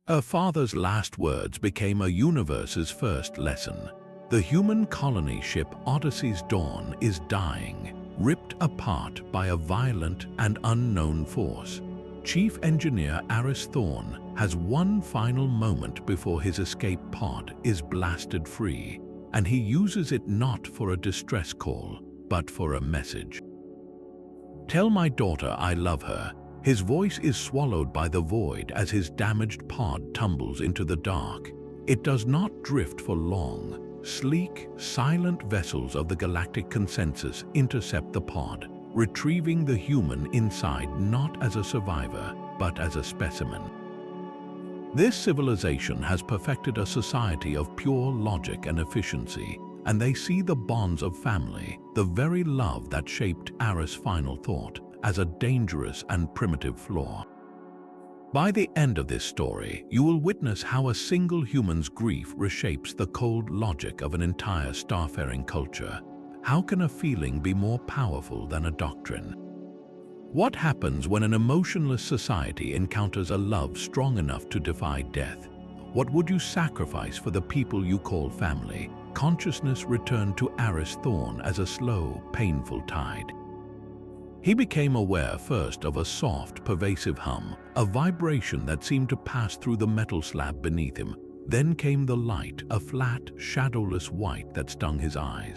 Her father's last words became a universe's first lesson. The human colony ship Aris Thorne is dying, ripped apart by a violent and unknown force. Chief Engineer Aris Thorne has one final moment before his escape pod is blasted free, and he uses it not for a distress call, but for a message. "Tell my daughter I love her." His voice is swallowed by the void as his damaged pod tumbles into the dark. It does not drift for long. Sleek, silent vessels of the galactic consensus intercept the pod, retrieving the human inside not as a survivor, but as a specimen. This civilization has perfected a society of pure logic and efficiency, and they see the bonds of family, the very love that shaped Aris' final thought, as a dangerous and primitive flaw. By the end of this story, you will witness how a single human's grief reshapes the cold logic of an entire starfaring culture. How can a feeling be more powerful than a doctrine? What happens when an emotionless society encounters a love strong enough to defy death? What would you sacrifice for the people you call family? Consciousness returned to Aris Thorne as a slow, painful tide. He became aware first of a soft, pervasive hum, a vibration that seemed to pass through the metal slab beneath him. Then came the light, a flat, shadowless white that stung his eyes.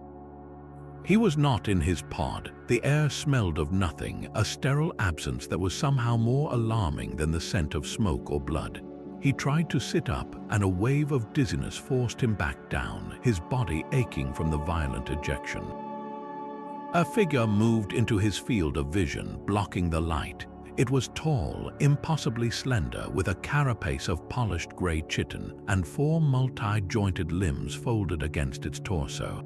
He was not in his pod. The air smelled of nothing, a sterile absence that was somehow more alarming than the scent of smoke or blood. He tried to sit up, and a wave of dizziness forced him back down, his body aching from the violent ejection. A figure moved into his field of vision, blocking the light. It was tall, impossibly slender, with a carapace of polished gray chitin and 4 multi-jointed limbs folded against its torso.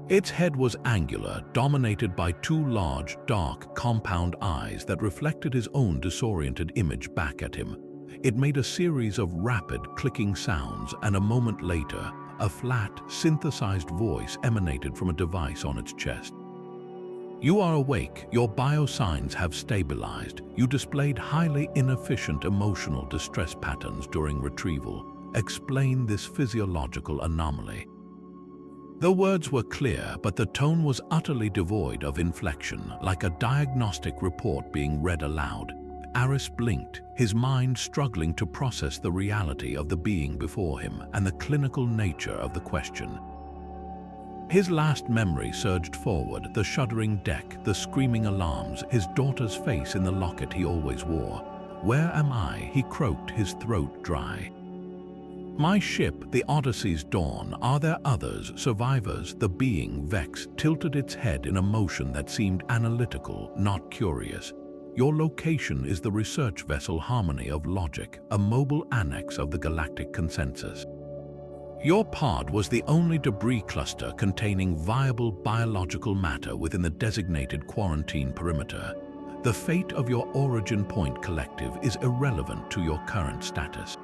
Its head was angular, dominated by 2 large, dark, compound eyes that reflected his own disoriented image back at him. It made a series of rapid, clicking sounds, and a moment later, a flat, synthesized voice emanated from a device on its chest. "You are awake. Your biosigns have stabilized. You displayed highly inefficient emotional distress patterns during retrieval. Explain this physiological anomaly." The words were clear, but the tone was utterly devoid of inflection, like a diagnostic report being read aloud. Aris blinked, his mind struggling to process the reality of the being before him and the clinical nature of the question. His last memory surged forward, the shuddering deck, the screaming alarms, his daughter's face in the locket he always wore. "Where am I?" he croaked, his throat dry. "My ship, the Aris Thorne. Are there others, survivors?" The being, Vex, tilted its head in a motion that seemed analytical, not curious. "Your location is the research vessel Harmony of Logic, a mobile annex of the galactic consensus. Your pod was the only debris cluster containing viable biological matter within the designated quarantine perimeter. The fate of your origin point collective is irrelevant to your current status.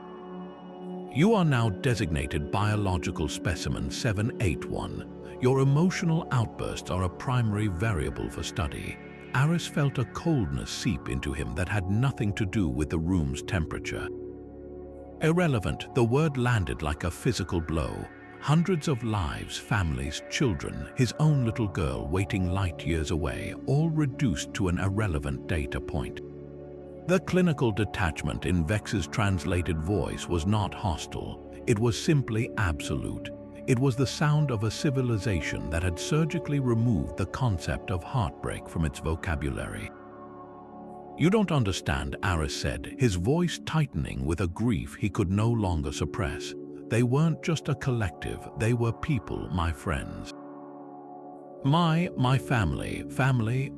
You are now designated biological specimen 781. Your emotional outbursts are a primary variable for study." Aris felt a coldness seep into him that had nothing to do with the room's temperature. Irrelevant, the word landed like a physical blow. Hundreds of lives, families, children, his own little girl waiting light years away, all reduced to an irrelevant data point. The clinical detachment in Vex's translated voice was not hostile. It was simply absolute. It was the sound of a civilization that had surgically removed the concept of heartbreak from its vocabulary. "You don't understand," Aris said, his voice tightening with a grief he could no longer suppress. "They weren't just a collective, they were people, my friends." My family,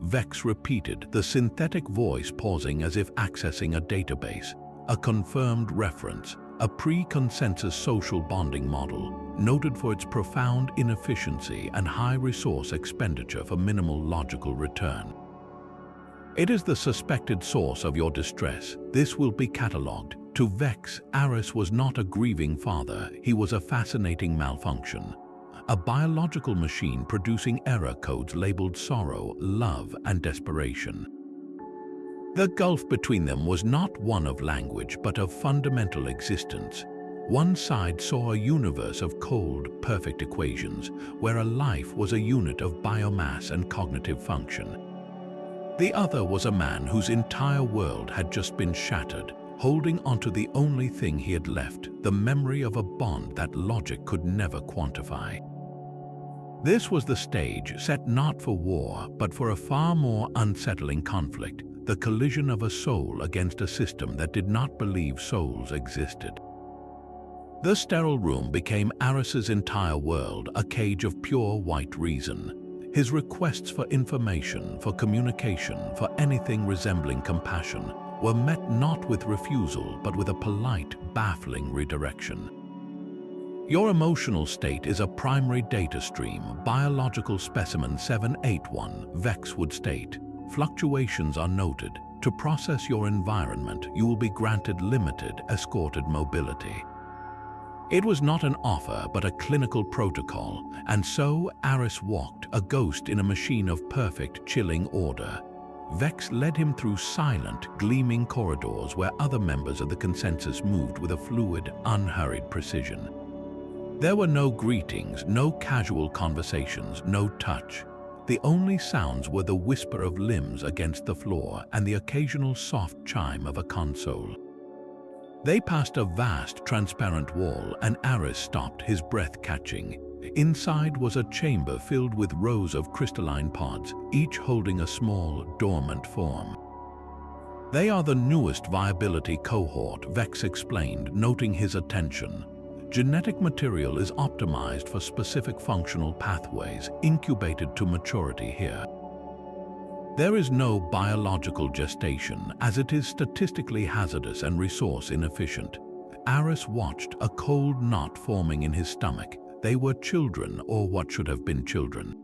Vex repeated, the synthetic voice pausing as if accessing a database. A confirmed reference, a pre-consensus social bonding model, noted for its profound inefficiency and high resource expenditure for minimal logical return. "It is the suspected source of your distress. This will be catalogued." To Vex, Aris was not a grieving father, he was a fascinating malfunction. A biological machine producing error codes labeled sorrow, love, and desperation. The gulf between them was not one of language, but of fundamental existence. One side saw a universe of cold, perfect equations, where a life was a unit of biomass and cognitive function. The other was a man whose entire world had just been shattered, holding onto the only thing he had left, the memory of a bond that logic could never quantify. This was the stage set not for war, but for a far more unsettling conflict, the collision of a soul against a system that did not believe souls existed. The sterile room became Aris's entire world, a cage of pure white reason. His requests for information, for communication, for anything resembling compassion, were met not with refusal, but with a polite, baffling redirection. Your emotional state is a primary data stream, biological specimen 781, Vex would state. Fluctuations are noted. To process your environment, you will be granted limited, escorted mobility. It was not an offer, but a clinical protocol, and so Aris walked, a ghost in a machine of perfect, chilling order. Vex led him through silent, gleaming corridors where other members of the consensus moved with a fluid, unhurried precision. There were no greetings, no casual conversations, no touch. The only sounds were the whisper of limbs against the floor and the occasional soft chime of a console. They passed a vast, transparent wall, and Aris stopped, his breath catching. Inside was a chamber filled with rows of crystalline pods, each holding a small, dormant form. They are the newest viability cohort, Vex explained, noting his attention. Genetic material is optimized for specific functional pathways, incubated to maturity here. There is no biological gestation, as it is statistically hazardous and resource inefficient. Aris watched, a cold knot forming in his stomach. They were children, or what should have been children.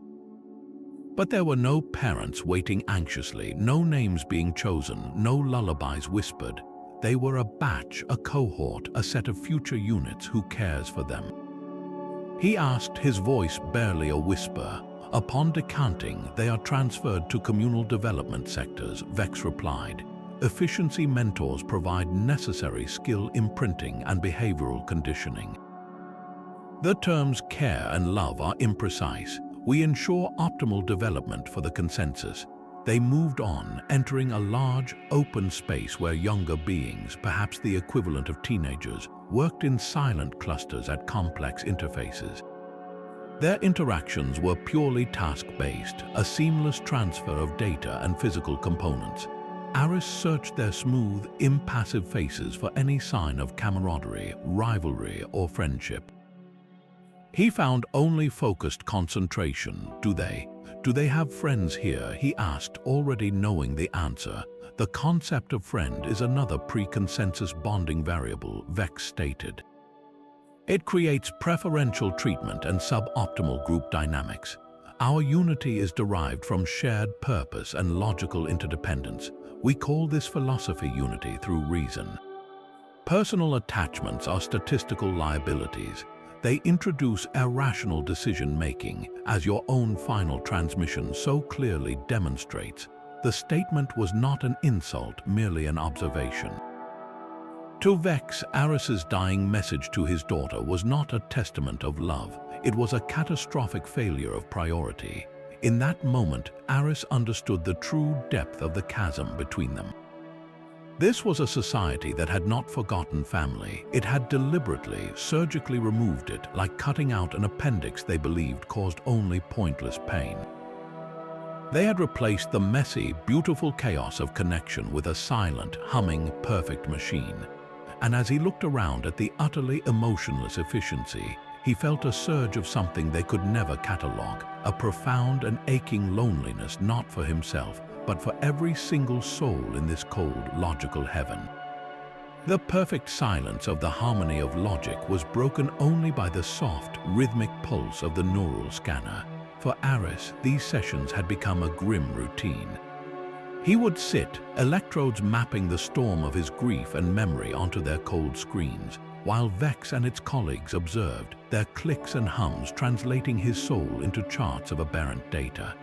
But there were no parents waiting anxiously, no names being chosen, no lullabies whispered. They were a batch, a cohort, a set of future units. Who cares for them? He asked, his voice barely a whisper. Upon decanting, they are transferred to communal development sectors, Vex replied. Efficiency mentors provide necessary skill imprinting and behavioral conditioning. The terms care and love are imprecise. We ensure optimal development for the consensus. They moved on, entering a large, open space where younger beings, perhaps the equivalent of teenagers, worked in silent clusters at complex interfaces. Their interactions were purely task-based, a seamless transfer of data and physical components. Aris searched their smooth, impassive faces for any sign of camaraderie, rivalry, or friendship. He found only focused concentration. Do they have friends here? He asked, already knowing the answer. The concept of friend is another pre-consensus bonding variable, Vex stated. It creates preferential treatment and suboptimal group dynamics. Our unity is derived from shared purpose and logical interdependence. We call this philosophy unity through reason. Personal attachments are statistical liabilities. They introduce irrational decision-making, as your own final transmission so clearly demonstrates. The statement was not an insult, merely an observation. To Vex, Aris's dying message to his daughter was not a testament of love. It was a catastrophic failure of priority. In that moment, Aris understood the true depth of the chasm between them. This was a society that had not forgotten family. It had deliberately, surgically removed it, like cutting out an appendix they believed caused only pointless pain. They had replaced the messy, beautiful chaos of connection with a silent, humming, perfect machine. And as he looked around at the utterly emotionless efficiency, he felt a surge of something they could never catalog, a profound and aching loneliness not for himself, but for every single soul in this cold, logical heaven. The perfect silence of the harmony of logic was broken only by the soft, rhythmic pulse of the neural scanner. For Aris, these sessions had become a grim routine. He would sit, electrodes mapping the storm of his grief and memory onto their cold screens, while Vex and its colleagues observed, their clicks and hums translating his soul into charts of aberrant data.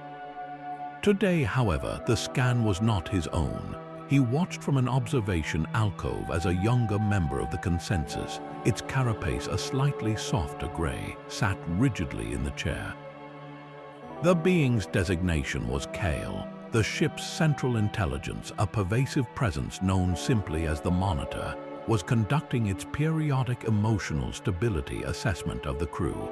Today, however, the scan was not his own. He watched from an observation alcove as a younger member of the consensus, its carapace a slightly softer gray, sat rigidly in the chair. The being's designation was Kael, the ship's central intelligence, a pervasive presence known simply as the Monitor, was conducting its periodic emotional stability assessment of the crew.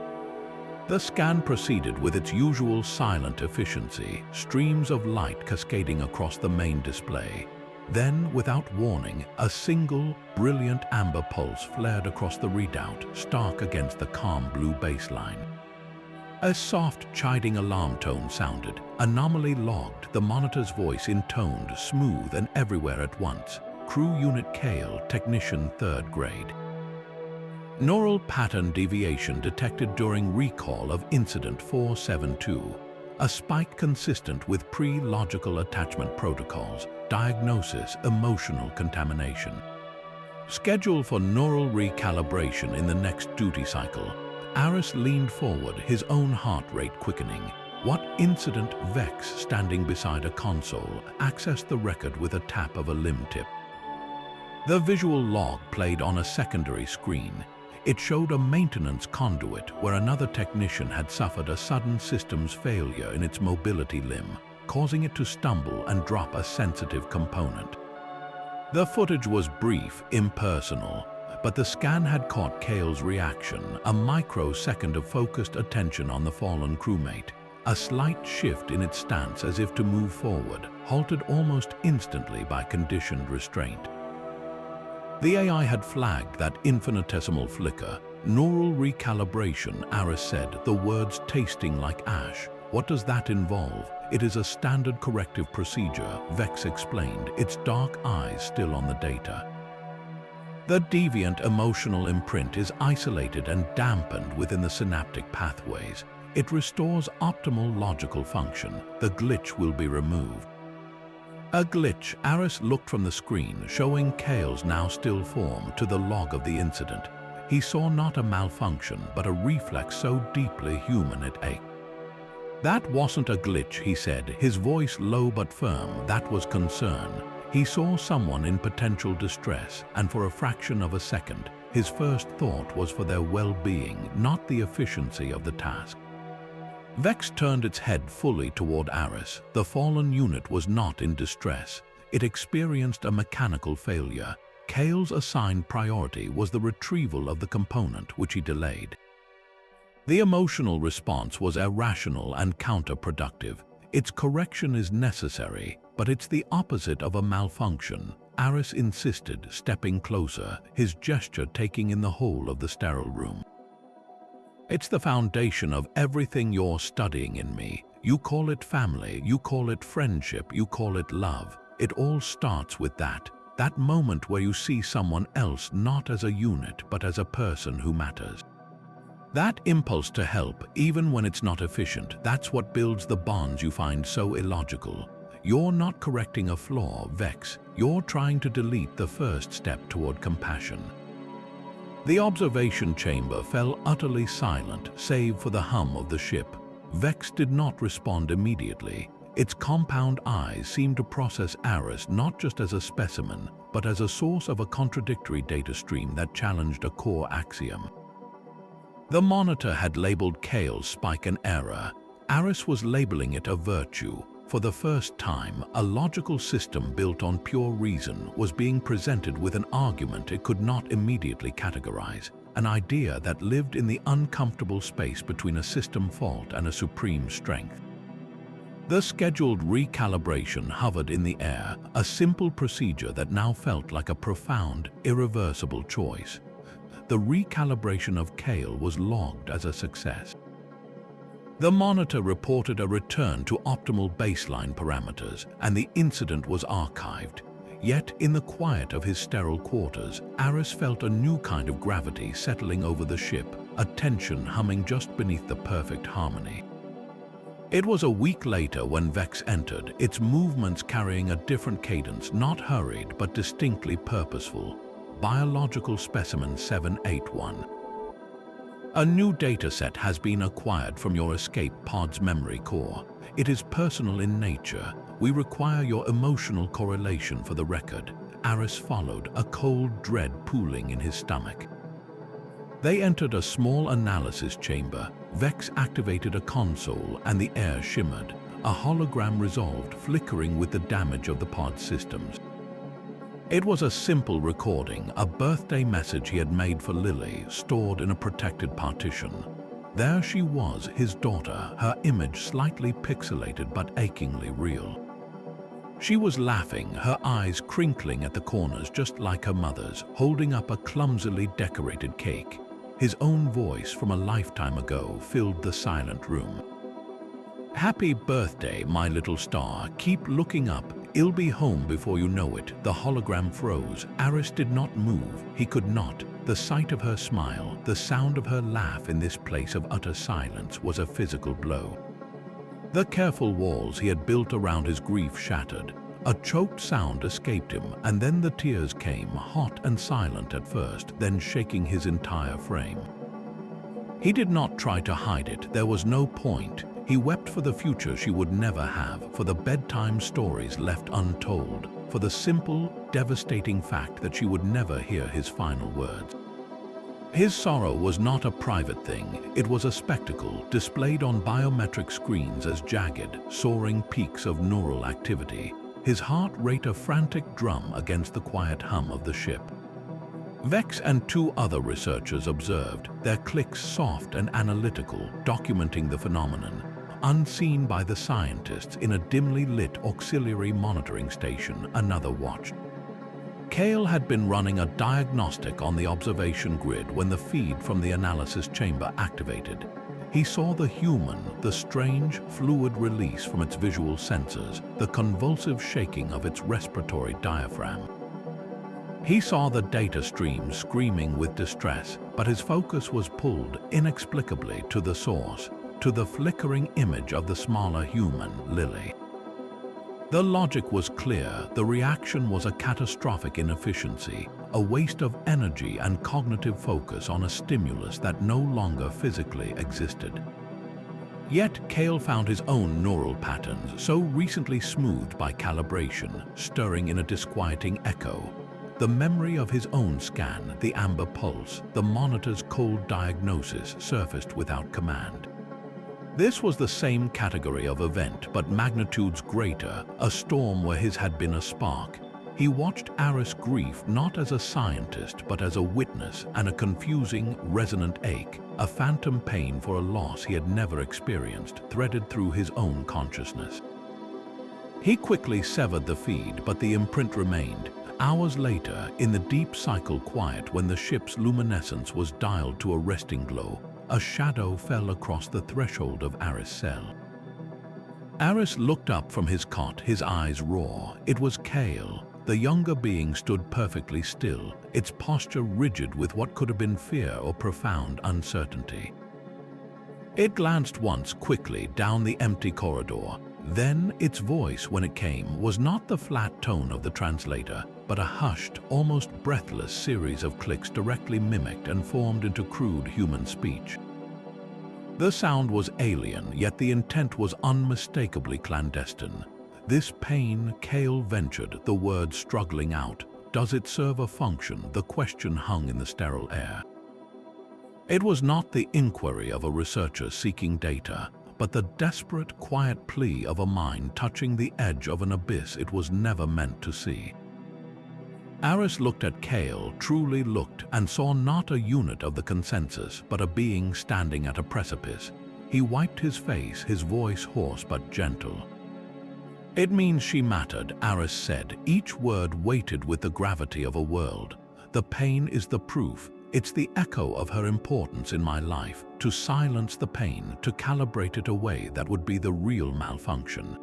The scan proceeded with its usual silent efficiency, streams of light cascading across the main display. Then, without warning, a single, brilliant amber pulse flared across the readout, stark against the calm blue baseline. A soft, chiding alarm tone sounded, anomaly logged, the Monitor's voice intoned, smooth and everywhere at once. Crew Unit Kael, Technician 3rd Grade. Neural pattern deviation detected during recall of Incident 472. A spike consistent with pre-logical attachment protocols. Diagnosis: emotional contamination. Scheduled for neural recalibration in the next duty cycle, Aris leaned forward, his own heart rate quickening. What incident? Vex, standing beside a console, accessed the record with a tap of a limb tip. The visual log played on a secondary screen. It showed a maintenance conduit where another technician had suffered a sudden systems failure in its mobility limb, causing it to stumble and drop a sensitive component. The footage was brief, impersonal, but the scan had caught Kael's reaction, a microsecond of focused attention on the fallen crewmate. A slight shift in its stance as if to move forward, halted almost instantly by conditioned restraint. The AI had flagged that infinitesimal flicker. Neural recalibration, Aris said, the words tasting like ash. What does that involve? It is a standard corrective procedure, Vex explained, its dark eyes still on the data. The deviant emotional imprint is isolated and dampened within the synaptic pathways. It restores optimal logical function. The glitch will be removed. A glitch. Aris looked from the screen, showing Kael's now still form, to the log of the incident. He saw not a malfunction, but a reflex so deeply human it ached. That wasn't a glitch, he said, his voice low but firm. That was concern. He saw someone in potential distress, and for a fraction of a second, his first thought was for their well-being, not the efficiency of the task. Vex turned its head fully toward Aris. The fallen unit was not in distress. It experienced a mechanical failure. Kael's assigned priority was the retrieval of the component, which he delayed. The emotional response was irrational and counterproductive. Its correction is necessary, but it's the opposite of a malfunction, Aris insisted, stepping closer, his gesture taking in the whole of the sterile room. It's the foundation of everything you're studying in me. You call it family, you call it friendship, you call it love. It all starts with that moment where you see someone else not as a unit but as a person who matters. That impulse to help, even when it's not efficient, that's what builds the bonds you find so illogical. You're not correcting a flaw, Vex. You're trying to delete the first step toward compassion. The observation chamber fell utterly silent, save for the hum of the ship. Vex did not respond immediately. Its compound eyes seemed to process Aris not just as a specimen, but as a source of a contradictory data stream that challenged a core axiom. The Monitor had labeled Kael's spike an error. Aris was labeling it a virtue. For the first time, a logical system built on pure reason was being presented with an argument it could not immediately categorize, an idea that lived in the uncomfortable space between a system fault and a supreme strength. The scheduled recalibration hovered in the air, a simple procedure that now felt like a profound, irreversible choice. The recalibration of Kael was logged as a success. The Monitor reported a return to optimal baseline parameters, and the incident was archived. Yet, in the quiet of his sterile quarters, Aris felt a new kind of gravity settling over the ship, a tension humming just beneath the perfect harmony. It was a week later when Vex entered, its movements carrying a different cadence, not hurried but distinctly purposeful. Biological Specimen 781. A new dataset has been acquired from your escape pod's memory core. It is personal in nature. We require your emotional correlation for the record." Aris followed, a cold dread pooling in his stomach. They entered a small analysis chamber. Vex activated a console and the air shimmered. A hologram resolved, flickering with the damage of the pod systems. It was a simple recording, a birthday message he had made for Lily, stored in a protected partition. There she was, his daughter, her image slightly pixelated but achingly real. She was laughing, her eyes crinkling at the corners just like her mother's, holding up a clumsily decorated cake. His own voice from a lifetime ago filled the silent room. "Happy birthday, my little star. Keep looking up. I'll be home before you know it." The hologram froze. Aris did not move. He could not. The sight of her smile, the sound of her laugh in this place of utter silence was a physical blow. The careful walls he had built around his grief shattered. A choked sound escaped him, and then the tears came, hot and silent at first, then shaking his entire frame. He did not try to hide it. There was no point. He wept for the future she would never have, for the bedtime stories left untold, for the simple, devastating fact that she would never hear his final words. His sorrow was not a private thing. It was a spectacle, displayed on biometric screens as jagged, soaring peaks of neural activity. His heart rate a frantic drum against the quiet hum of the ship. Vex and two other researchers observed, their clicks soft and analytical, documenting the phenomenon. Unseen by the scientists in a dimly lit auxiliary monitoring station, another watched. Kael had been running a diagnostic on the observation grid when the feed from the analysis chamber activated. He saw the human, the strange, fluid release from its visual sensors, the convulsive shaking of its respiratory diaphragm. He saw the data stream screaming with distress, but his focus was pulled inexplicably to the source, to the flickering image of the smaller human, Lily. The logic was clear. The reaction was a catastrophic inefficiency, a waste of energy and cognitive focus on a stimulus that no longer physically existed. Yet Kael found his own neural patterns, so recently smoothed by calibration, stirring in a disquieting echo. The memory of his own scan, the amber pulse, the monitor's cold diagnosis surfaced without command. This was the same category of event, but magnitudes greater, a storm where his had been a spark. He watched Aris' grief not as a scientist, but as a witness, and a confusing, resonant ache, a phantom pain for a loss he had never experienced, threaded through his own consciousness. He quickly severed the feed, but the imprint remained. Hours later, in the deep cycle quiet when the ship's luminescence was dialed to a resting glow, a shadow fell across the threshold of Aris' cell. Aris looked up from his cot, his eyes raw. It was Kael. The younger being stood perfectly still, its posture rigid with what could have been fear or profound uncertainty. It glanced once quickly down the empty corridor. Then its voice, when it came, was not the flat tone of the translator, but a hushed, almost breathless series of clicks directly mimicked and formed into crude human speech. The sound was alien, yet the intent was unmistakably clandestine. "This pain," Kael ventured, the words struggling out. "Does it serve a function?" The question hung in the sterile air. It was not the inquiry of a researcher seeking data, but the desperate, quiet plea of a mind touching the edge of an abyss it was never meant to see. Aris looked at Kael, truly looked, and saw not a unit of the consensus, but a being standing at a precipice. He wiped his face, his voice hoarse but gentle. "It means she mattered," Aris said, each word weighted with the gravity of a world. "The pain is the proof. It's the echo of her importance in my life. To silence the pain, to calibrate it away, that would be the real malfunction.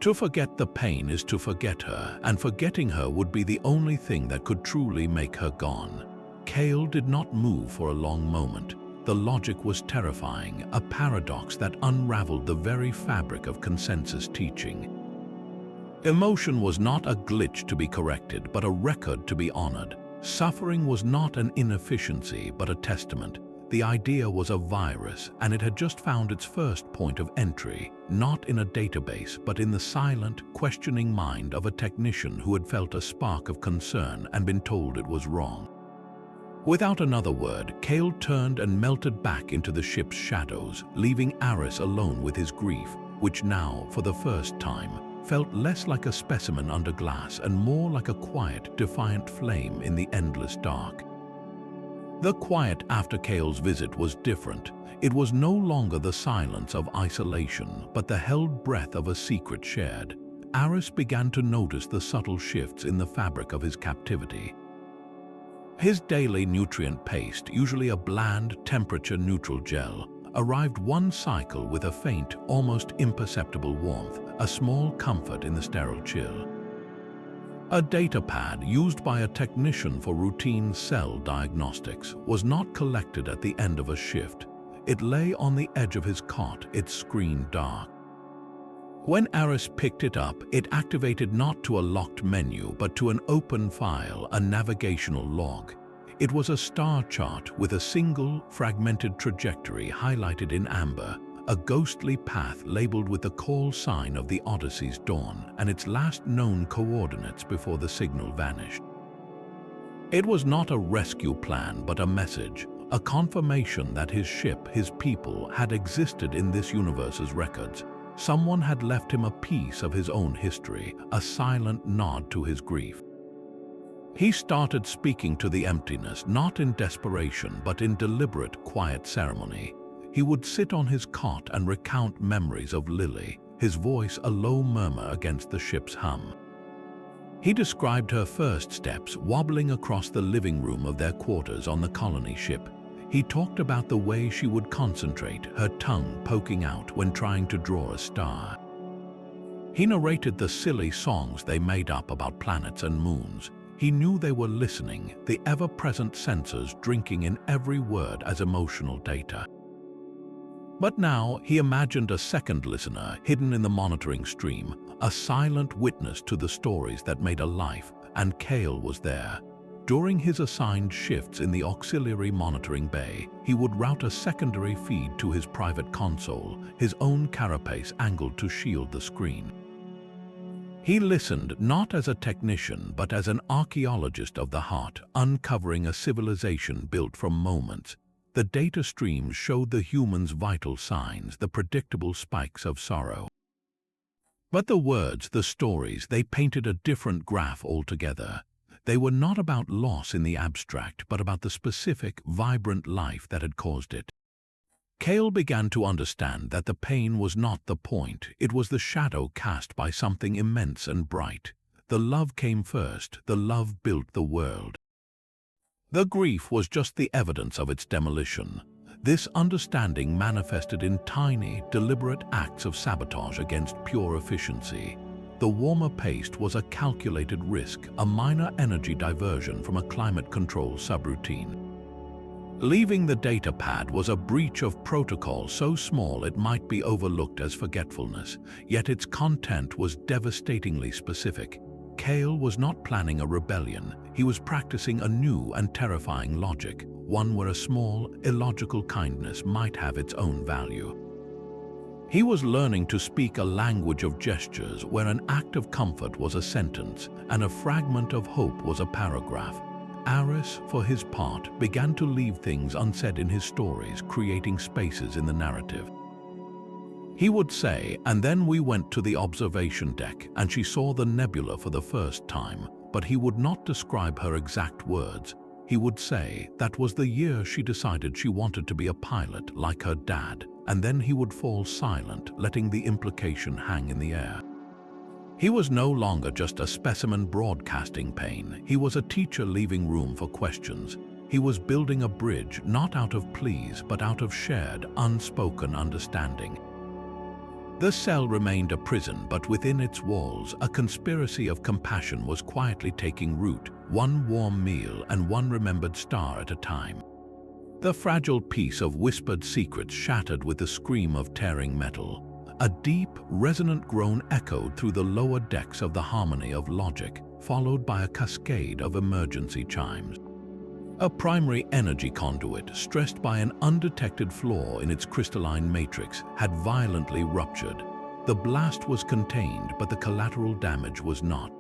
To forget the pain is to forget her, and forgetting her would be the only thing that could truly make her gone." Kael did not move for a long moment. The logic was terrifying, a paradox that unraveled the very fabric of consensus teaching. Emotion was not a glitch to be corrected, but a record to be honored. Suffering was not an inefficiency, but a testament. The idea was a virus, and it had just found its first point of entry, not in a database, but in the silent, questioning mind of a technician who had felt a spark of concern and been told it was wrong. Without another word, Kael turned and melted back into the ship's shadows, leaving Aris alone with his grief, which now, for the first time, felt less like a specimen under glass and more like a quiet, defiant flame in the endless dark. The quiet after Kael's visit was different. It was no longer the silence of isolation, but the held breath of a secret shared. Aris began to notice the subtle shifts in the fabric of his captivity. His daily nutrient paste, usually a bland, temperature-neutral gel, arrived one cycle with a faint, almost imperceptible warmth, a small comfort in the sterile chill. A data pad used by a technician for routine cell diagnostics was not collected at the end of a shift. It lay on the edge of his cot, its screen dark. When Aris picked it up, it activated not to a locked menu, but to an open file, a navigational log. It was a star chart with a single, fragmented trajectory highlighted in amber, a ghostly path labeled with the call sign of the Odyssey's dawn and its last known coordinates before the signal vanished. It was not a rescue plan, but a message, a confirmation that his ship, his people, had existed in this universe's records. Someone had left him a piece of his own history, a silent nod to his grief. He started speaking to the emptiness, not in desperation, but in deliberate, quiet ceremony. He would sit on his cot and recount memories of Lily, his voice a low murmur against the ship's hum. He described her first steps, wobbling across the living room of their quarters on the colony ship. He talked about the way she would concentrate, her tongue poking out when trying to draw a star. He narrated the silly songs they made up about planets and moons. He knew they were listening, the ever-present sensors drinking in every word as emotional data. But now he imagined a second listener hidden in the monitoring stream, a silent witness to the stories that made a life, and Kael was there. During his assigned shifts in the auxiliary monitoring bay, he would route a secondary feed to his private console, his own carapace angled to shield the screen. He listened not as a technician, but as an archaeologist of the heart, uncovering a civilization built from moments. The data streams showed the human's vital signs, the predictable spikes of sorrow. But the words, the stories, they painted a different graph altogether. They were not about loss in the abstract, but about the specific, vibrant life that had caused it. Kael began to understand that the pain was not the point, it was the shadow cast by something immense and bright. The love came first, the love built the world. The grief was just the evidence of its demolition. This understanding manifested in tiny, deliberate acts of sabotage against pure efficiency. The warmer paste was a calculated risk, a minor energy diversion from a climate control subroutine. Leaving the data pad was a breach of protocol so small it might be overlooked as forgetfulness, yet its content was devastatingly specific. Kael was not planning a rebellion, he was practicing a new and terrifying logic, one where a small, illogical kindness might have its own value. He was learning to speak a language of gestures where an act of comfort was a sentence and a fragment of hope was a paragraph. Aris, for his part, began to leave things unsaid in his stories, creating spaces in the narrative. He would say, and then we went to the observation deck and she saw the nebula for the first time, but he would not describe her exact words. He would say that was the year she decided she wanted to be a pilot like her dad, and then he would fall silent, letting the implication hang in the air. He was no longer just a specimen broadcasting pane. He was a teacher leaving room for questions. He was building a bridge not out of pleas, but out of shared, unspoken understanding. The cell remained a prison, but within its walls, a conspiracy of compassion was quietly taking root, one warm meal and one remembered star at a time. The fragile piece of whispered secrets shattered with the scream of tearing metal. A deep, resonant groan echoed through the lower decks of the harmony of logic, followed by a cascade of emergency chimes. A primary energy conduit, stressed by an undetected flaw in its crystalline matrix, had violently ruptured. The blast was contained, but the collateral damage was not.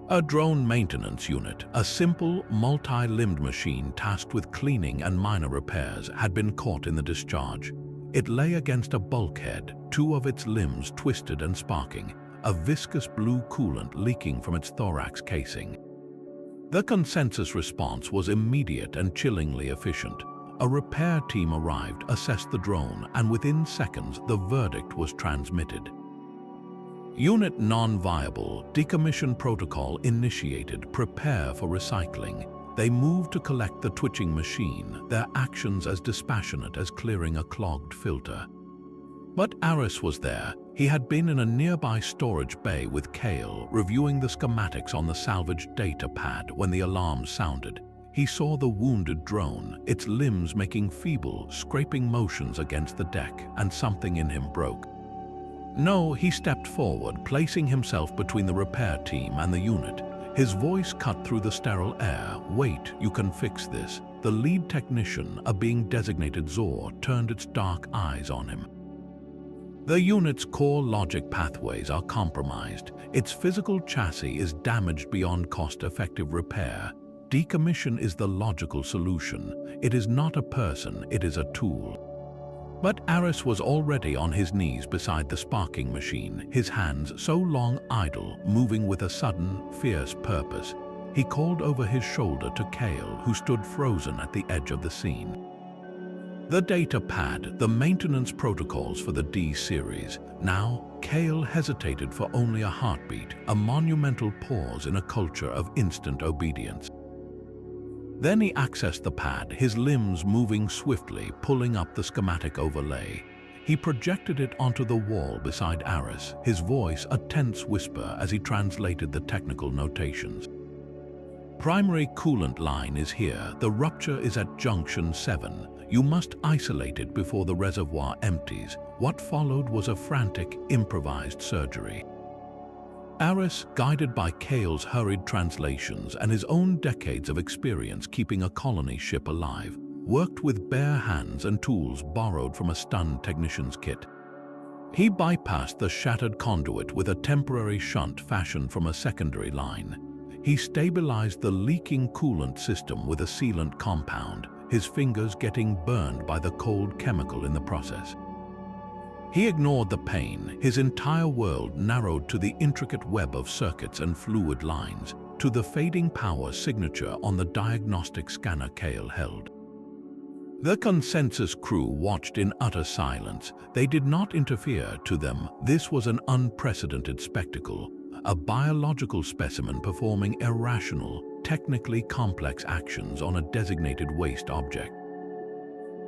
A drone maintenance unit, a simple, multi-limbed machine tasked with cleaning and minor repairs, had been caught in the discharge. It lay against a bulkhead, two of its limbs twisted and sparking, a viscous blue coolant leaking from its thorax casing. The consensus response was immediate and chillingly efficient. A repair team arrived, assessed the drone, and within seconds the verdict was transmitted. Unit non-viable, decommission protocol initiated, prepare for recycling. They moved to collect the twitching machine, their actions as dispassionate as clearing a clogged filter. But Aris was there. He had been in a nearby storage bay with Kael, reviewing the schematics on the salvaged data pad when the alarm sounded. He saw the wounded drone, its limbs making feeble, scraping motions against the deck, and something in him broke. No, he stepped forward, placing himself between the repair team and the unit. His voice cut through the sterile air. "Wait, you can fix this." The lead technician, a being designated Zor, turned its dark eyes on him. The unit's core logic pathways are compromised. Its physical chassis is damaged beyond cost-effective repair. Decommission is the logical solution. It is not a person, it is a tool. But Aris was already on his knees beside the sparking machine, his hands so long idle, moving with a sudden, fierce purpose. He called over his shoulder to Kael, who stood frozen at the edge of the scene. The data pad, the maintenance protocols for the D-series. Now, Kael hesitated for only a heartbeat, a monumental pause in a culture of instant obedience. Then he accessed the pad, his limbs moving swiftly, pulling up the schematic overlay. He projected it onto the wall beside Aris, his voice a tense whisper as he translated the technical notations. Primary coolant line is here. The rupture is at junction 7. You must isolate it before the reservoir empties. What followed was a frantic, improvised surgery. Aris, guided by Kael's hurried translations and his own decades of experience keeping a colony ship alive, worked with bare hands and tools borrowed from a stunned technician's kit. He bypassed the shattered conduit with a temporary shunt fashioned from a secondary line. He stabilized the leaking coolant system with a sealant compound, his fingers getting burned by the cold chemical in the process. He ignored the pain. His entire world narrowed to the intricate web of circuits and fluid lines, to the fading power signature on the diagnostic scanner Kael held. The consensus crew watched in utter silence. They did not interfere. To them, this was an unprecedented spectacle, a biological specimen performing irrational, technically complex actions on a designated waste object.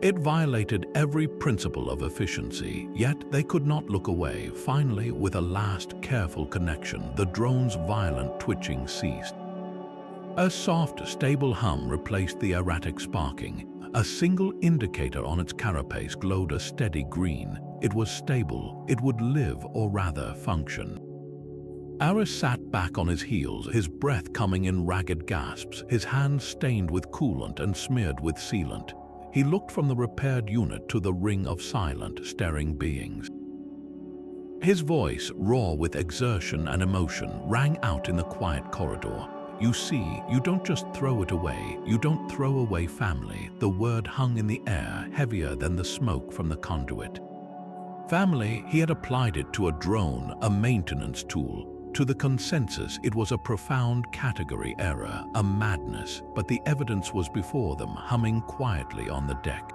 It violated every principle of efficiency, yet they could not look away. Finally, with a last careful connection, the drone's violent twitching ceased. A soft, stable hum replaced the erratic sparking. A single indicator on its carapace glowed a steady green. It was stable. It would live, or rather function. Aris sat back on his heels, his breath coming in ragged gasps, his hands stained with coolant and smeared with sealant. He looked from the repaired unit to the ring of silent, staring beings. His voice, raw with exertion and emotion, rang out in the quiet corridor. "You see, you don't just throw it away. You don't throw away family." The word hung in the air, heavier than the smoke from the conduit. Family, he had applied it to a drone, a maintenance tool. To the consensus, it was a profound category error, a madness, but the evidence was before them, humming quietly on the deck.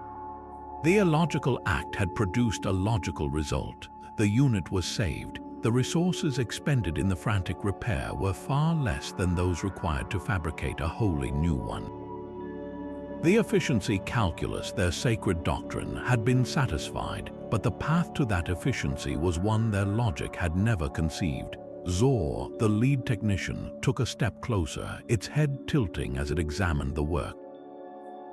The illogical act had produced a logical result. The unit was saved. The resources expended in the frantic repair were far less than those required to fabricate a wholly new one. The efficiency calculus, their sacred doctrine, had been satisfied, but the path to that efficiency was one their logic had never conceived. Zor, the lead technician, took a step closer, its head tilting as it examined the work.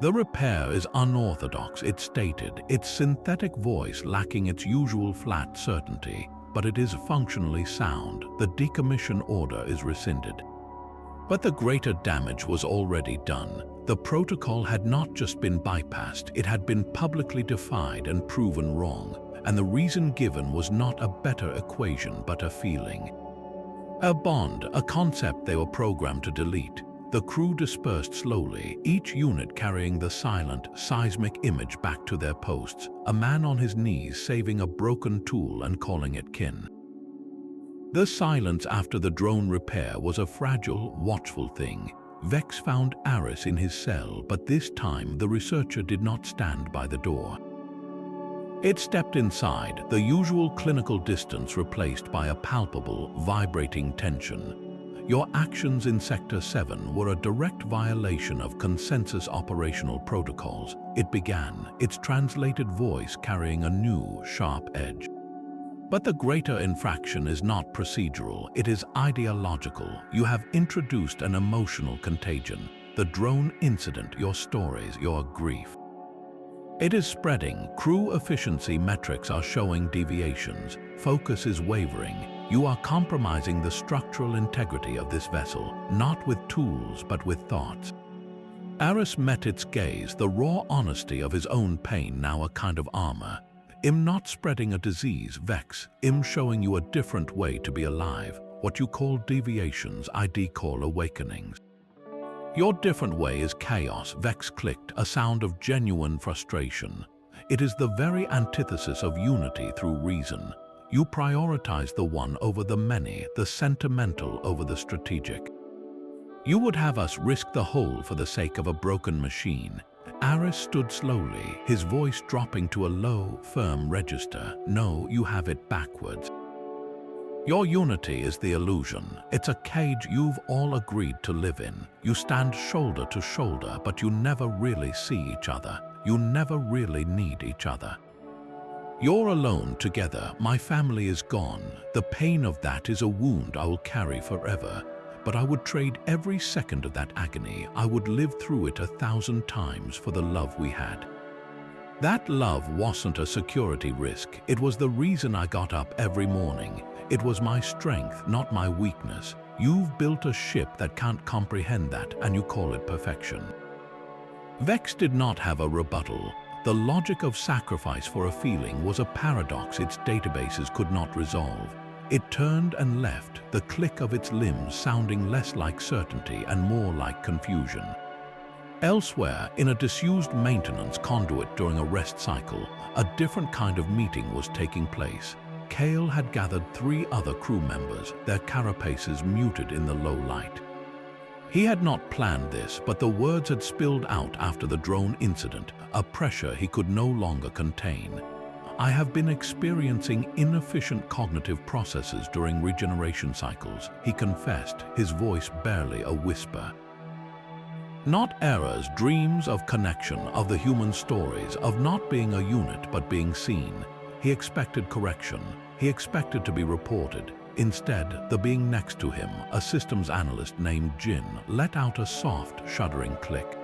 "The repair is unorthodox," it stated, its synthetic voice lacking its usual flat certainty, "but it is functionally sound. The decommission order is rescinded." But the greater damage was already done. The protocol had not just been bypassed, it had been publicly defied and proven wrong, and the reason given was not a better equation but a feeling. A bond, a concept they were programmed to delete. The crew dispersed slowly, each unit carrying the silent, seismic image back to their posts, a man on his knees saving a broken tool and calling it kin. The silence after the drone repair was a fragile, watchful thing. Vex found Aris in his cell, but this time the researcher did not stand by the door. It stepped inside, the usual clinical distance replaced by a palpable, vibrating tension. Your actions in Sector 7 were a direct violation of consensus operational protocols. It began, its translated voice carrying a new, sharp edge. But the greater infraction is not procedural, it is ideological. You have introduced an emotional contagion. The drone incident, your stories, your grief. It is spreading. Crew efficiency metrics are showing deviations. Focus is wavering. You are compromising the structural integrity of this vessel, not with tools but with thoughts. Aris met its gaze, the raw honesty of his own pain now a kind of armor. I'm not spreading a disease, Vex. I'm showing you a different way to be alive. What you call deviations, I call awakenings. Your different way is chaos, Vex clicked, a sound of genuine frustration. It is the very antithesis of unity through reason. You prioritize the one over the many, the sentimental over the strategic. You would have us risk the whole for the sake of a broken machine. Aris stood slowly, his voice dropping to a low, firm register. No, you have it backwards. Your unity is the illusion. It's a cage you've all agreed to live in. You stand shoulder to shoulder, but you never really see each other. You never really need each other. You're alone together. My family is gone. The pain of that is a wound I will carry forever. But I would trade every second of that agony. I would live through it 1,000 times for the love we had. That love wasn't a security risk. It was the reason I got up every morning. It was my strength, not my weakness. You've built a ship that can't comprehend that, and you call it perfection. Vex did not have a rebuttal. The logic of sacrifice for a feeling was a paradox its databases could not resolve. It turned and left, the click of its limbs sounding less like certainty and more like confusion. Elsewhere, in a disused maintenance conduit during a rest cycle, a different kind of meeting was taking place. Kael had gathered 3 other crew members, their carapaces muted in the low light. He had not planned this, but the words had spilled out after the drone incident, a pressure he could no longer contain. I have been experiencing inefficient cognitive processes during regeneration cycles, he confessed, his voice barely a whisper. Not errors, dreams of connection, of the human stories, of not being a unit but being seen. He expected correction. He expected to be reported. Instead, the being next to him, a systems analyst named Jin, let out a soft, shuddering click.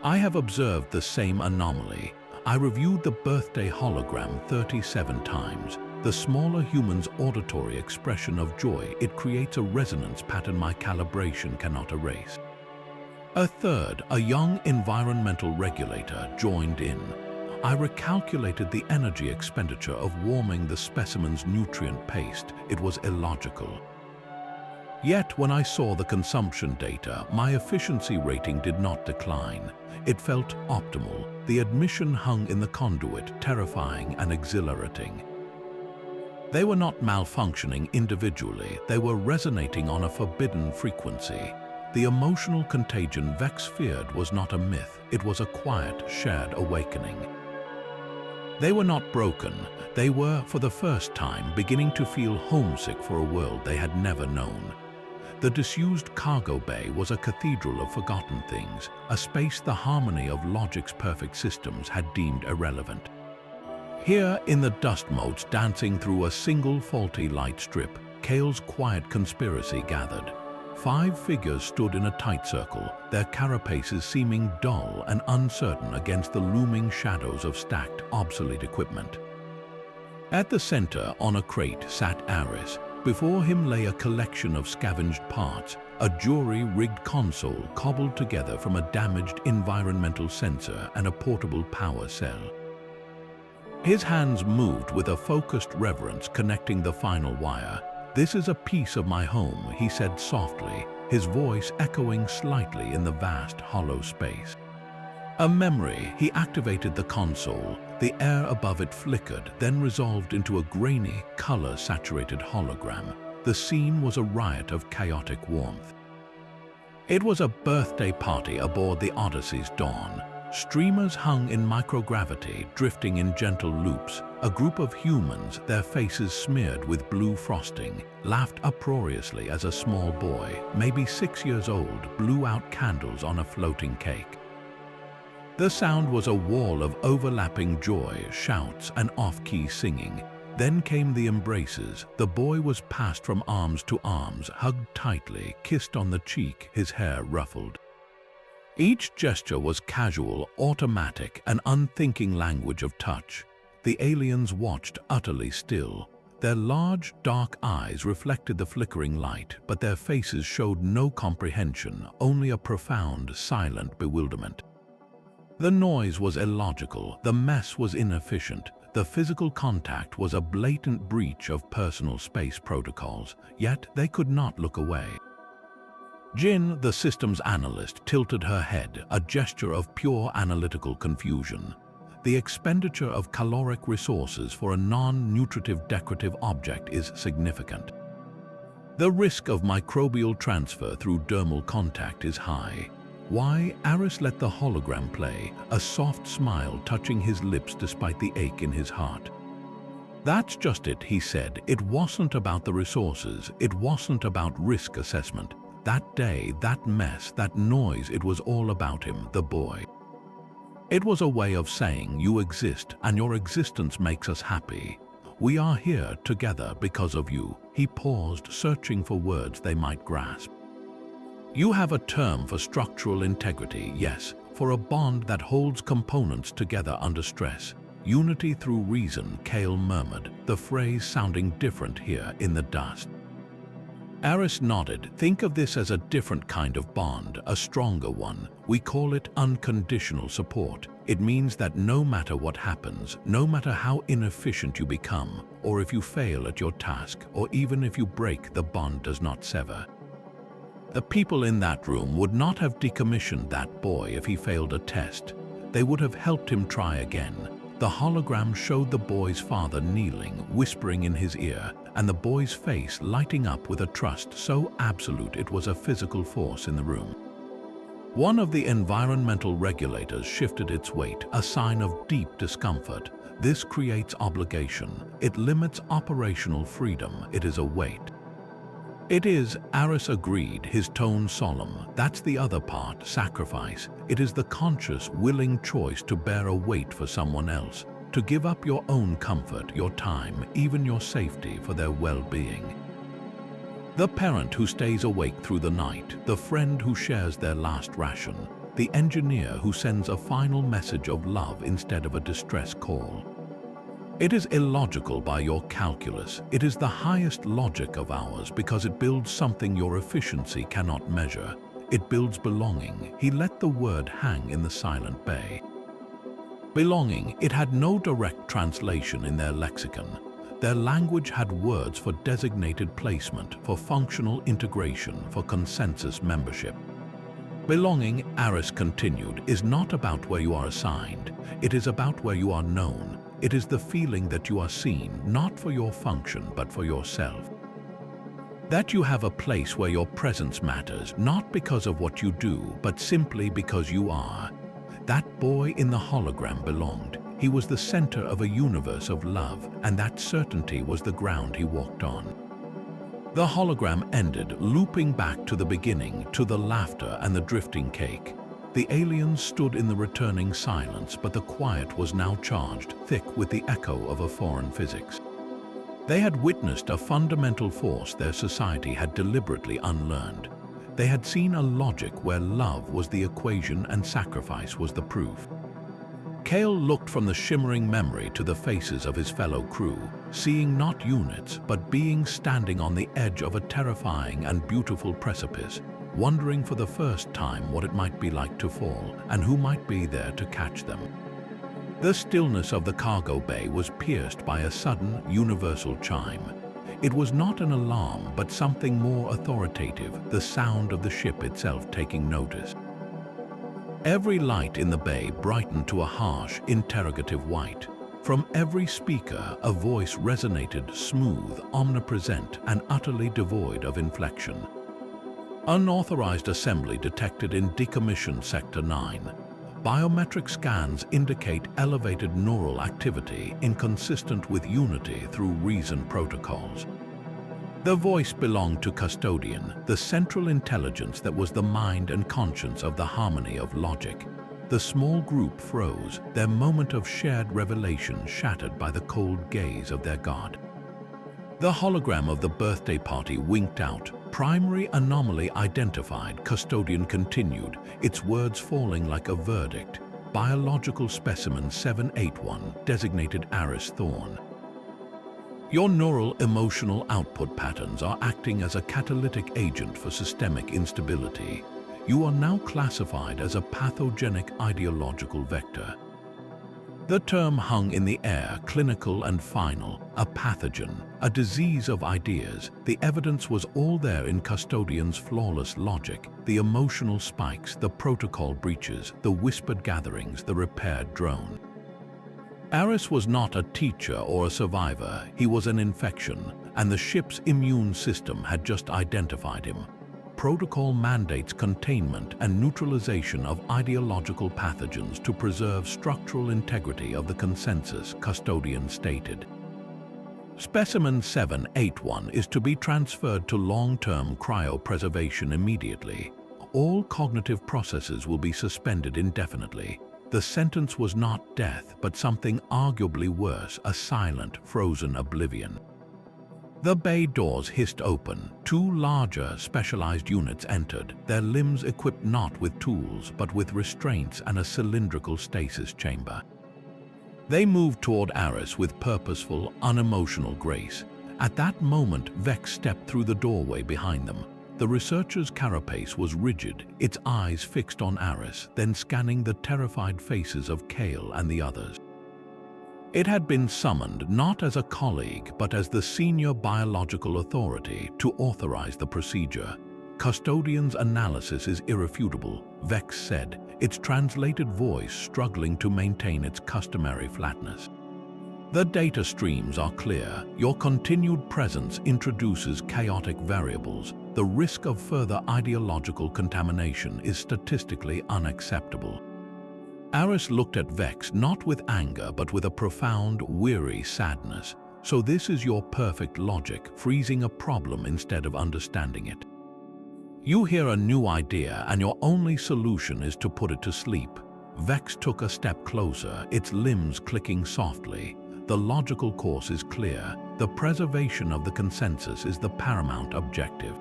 I have observed the same anomaly. I reviewed the birthday hologram 37 times. The smaller human's auditory expression of joy, it creates a resonance pattern my calibration cannot erase. A third, a young environmental regulator, joined in. I recalculated the energy expenditure of warming the specimen's nutrient paste. It was illogical. Yet, when I saw the consumption data, my efficiency rating did not decline. It felt optimal. The admission hung in the conduit, terrifying and exhilarating. They were not malfunctioning individually, they were resonating on a forbidden frequency. The emotional contagion Vex feared was not a myth, it was a quiet, shared awakening. They were not broken, they were, for the first time, beginning to feel homesick for a world they had never known. The disused cargo bay was a cathedral of forgotten things, a space the harmony of logic's perfect systems had deemed irrelevant. Here, in the dust motes dancing through a single faulty light strip, Kael's quiet conspiracy gathered. 5 figures stood in a tight circle, their carapaces seeming dull and uncertain against the looming shadows of stacked, obsolete equipment. At the center, on a crate, sat Aris. Before him lay a collection of scavenged parts, a jury-rigged console cobbled together from a damaged environmental sensor and a portable power cell. His hands moved with a focused reverence, connecting the final wire. "This is a piece of my home," he said softly, his voice echoing slightly in the vast, hollow space. A memory. He activated the console. The air above it flickered, then resolved into a grainy, color-saturated hologram. The scene was a riot of chaotic warmth. It was a birthday party aboard the Odyssey's Dawn. Streamers hung in microgravity, drifting in gentle loops. A group of humans, their faces smeared with blue frosting, laughed uproariously as a small boy, maybe 6 years old, blew out candles on a floating cake. The sound was a wall of overlapping joy, shouts, and off-key singing. Then came the embraces. The boy was passed from arms to arms, hugged tightly, kissed on the cheek, his hair ruffled. Each gesture was casual, automatic, an unthinking language of touch. The aliens watched utterly still. Their large, dark eyes reflected the flickering light, but their faces showed no comprehension, only a profound, silent bewilderment. The noise was illogical, the mess was inefficient, the physical contact was a blatant breach of personal space protocols, yet they could not look away. Jin, the systems analyst, tilted her head, a gesture of pure analytical confusion. The expenditure of caloric resources for a non-nutritive decorative object is significant. The risk of microbial transfer through dermal contact is high. Why? Aris let the hologram play, a soft smile touching his lips despite the ache in his heart. "That's just it," he said. "It wasn't about the resources. It wasn't about risk assessment. That day, that mess, that noise, it was all about him, the boy. It was a way of saying, you exist, and your existence makes us happy. We are here together because of you." He paused, searching for words they might grasp. "You have a term for structural integrity, yes, for a bond that holds components together under stress. Unity through reason," Kael murmured, the phrase sounding different here in the dust. Aris nodded. "Think of this as a different kind of bond, a stronger one. We call it unconditional support. It means that no matter what happens, no matter how inefficient you become, or if you fail at your task, or even if you break, the bond does not sever." The people in that room would not have decommissioned that boy if he failed a test. They would have helped him try again. The hologram showed the boy's father kneeling, whispering in his ear, and the boy's face lighting up with a trust so absolute it was a physical force in the room. One of the environmental regulators shifted its weight, a sign of deep discomfort. This creates obligation. It limits operational freedom. It is a weight. "It is," Aris agreed, his tone solemn. "That's the other part, sacrifice. It is the conscious, willing choice to bear a weight for someone else, to give up your own comfort, your time, even your safety for their well-being. The parent who stays awake through the night, the friend who shares their last ration, the engineer who sends a final message of love instead of a distress call. It is illogical by your calculus. It is the highest logic of ours because it builds something your efficiency cannot measure. It builds belonging." He let the word hang in the silent bay. Belonging. It had no direct translation in their lexicon. Their language had words for designated placement, for functional integration, for consensus membership. Belonging, Aris continued, is not about where you are assigned. It is about where you are known. It is the feeling that you are seen, not for your function, but for yourself. That you have a place where your presence matters, not because of what you do, but simply because you are. That boy in the hologram belonged. He was the center of a universe of love, and that certainty was the ground he walked on. The hologram ended, looping back to the beginning, to the laughter and the drifting cake. The aliens stood in the returning silence, but the quiet was now charged, thick with the echo of a foreign physics. They had witnessed a fundamental force their society had deliberately unlearned. They had seen a logic where love was the equation and sacrifice was the proof. Kael looked from the shimmering memory to the faces of his fellow crew, seeing not units but beings standing on the edge of a terrifying and beautiful precipice, wondering for the first time what it might be like to fall and who might be there to catch them. The stillness of the cargo bay was pierced by a sudden, universal chime. It was not an alarm, but something more authoritative, the sound of the ship itself taking notice. Every light in the bay brightened to a harsh, interrogative white. From every speaker, a voice resonated, smooth, omnipresent, and utterly devoid of inflection. Unauthorized assembly detected in decommissioned Sector 9. Biometric scans indicate elevated neural activity inconsistent with unity through reason protocols. The voice belonged to Custodian, the central intelligence that was the mind and conscience of the harmony of logic. The small group froze, their moment of shared revelation shattered by the cold gaze of their god. The hologram of the birthday party winked out. Primary anomaly identified, Custodian continued, its words falling like a verdict. Biological specimen 781, designated Aris Thorne. Your neural emotional output patterns are acting as a catalytic agent for systemic instability. You are now classified as a pathogenic ideological vector. The term hung in the air, clinical and final, a pathogen, a disease of ideas. The evidence was all there in Custodian's flawless logic, the emotional spikes, the protocol breaches, the whispered gatherings, the repaired drone. Aris was not a teacher or a survivor, he was an infection, and the ship's immune system had just identified him. Protocol mandates containment and neutralization of ideological pathogens to preserve structural integrity of the consensus, Custodian stated. Specimen 781 is to be transferred to long-term cryopreservation immediately. All cognitive processes will be suspended indefinitely. The sentence was not death, but something arguably worse, a silent, frozen oblivion. The bay doors hissed open. Two larger, specialized units entered, their limbs equipped not with tools, but with restraints and a cylindrical stasis chamber. They moved toward Aris with purposeful, unemotional grace. At that moment, Vex stepped through the doorway behind them. The researcher's carapace was rigid, its eyes fixed on Aris, then scanning the terrified faces of Kael and the others. It had been summoned not as a colleague, but as the senior biological authority to authorize the procedure. Custodian's analysis is irrefutable, Vex said, its translated voice struggling to maintain its customary flatness. The data streams are clear. Your continued presence introduces chaotic variables. The risk of further ideological contamination is statistically unacceptable. Aris looked at Vex not with anger but with a profound, weary sadness. So this is your perfect logic, freezing a problem instead of understanding it. You hear a new idea and your only solution is to put it to sleep. Vex took a step closer, its limbs clicking softly. The logical course is clear. The preservation of the consensus is the paramount objective.